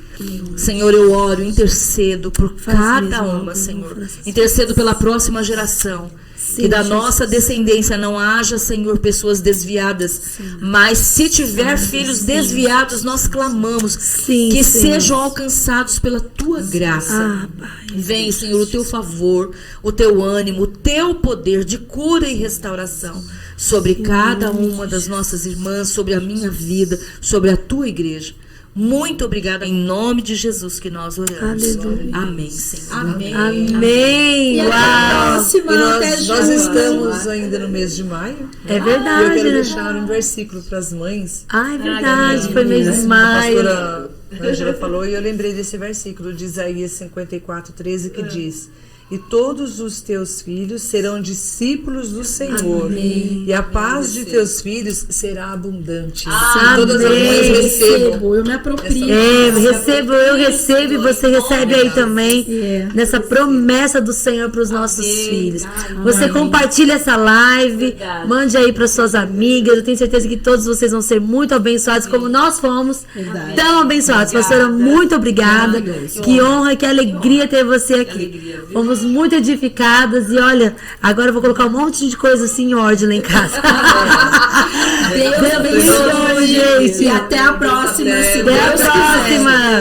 Speaker 3: Senhor, eu oro, intercedo por cada
Speaker 1: mesmo,
Speaker 3: uma,
Speaker 1: Deus,
Speaker 3: Senhor.
Speaker 1: faça assim.
Speaker 3: Intercedo pela próxima geração.
Speaker 1: Sim,
Speaker 3: Que da
Speaker 1: Jesus.
Speaker 3: nossa descendência não haja, Senhor, pessoas desviadas. Mas se tiver filhos desviados, nós clamamos
Speaker 1: Sim,
Speaker 3: que
Speaker 1: Senhor.
Speaker 3: sejam alcançados pela tua graça.
Speaker 1: Ah, Pai.
Speaker 3: Vem, Senhor, o teu favor, o teu ânimo, o teu poder de cura e restauração sobre cada uma das nossas irmãs, sobre a minha vida, sobre a tua igreja. Muito obrigada, em nome de Jesus que nós oramos.
Speaker 1: Aleluia.
Speaker 3: Amém, Senhor.
Speaker 2: Amém.
Speaker 1: Amém.
Speaker 2: E até a próxima.
Speaker 4: E
Speaker 2: Até
Speaker 4: nós
Speaker 2: junho.
Speaker 4: estamos ainda no mês de maio.
Speaker 1: É
Speaker 4: E eu
Speaker 1: verdade,
Speaker 4: quero
Speaker 1: né?
Speaker 4: deixar um versículo para as mães.
Speaker 1: Ah, é verdade. Foi mês de
Speaker 4: A
Speaker 1: maio.
Speaker 4: pastora Ângela falou e eu lembrei desse versículo de Isaías 54:13 que diz: e todos os teus filhos serão discípulos do Senhor, e a paz de teus filhos será abundante. Que todas as mães recebam.
Speaker 2: Eu me aproprio.
Speaker 1: Eu recebo e você recebe aí também nessa promessa do Senhor para os nossos filhos. Você compartilha essa live, mande aí para suas amigas. Eu tenho certeza que todos vocês vão ser muito abençoados, como nós fomos tão abençoados. Pastora, muito obrigada. Que honra, que alegria ter você aqui. Fomos muito edificadas e olha, agora eu vou colocar um monte de coisa assim em ordem lá em casa.
Speaker 2: Deus abençoe, gente. E até a próxima. Se
Speaker 1: Até a
Speaker 2: Deus quiser.
Speaker 1: próxima.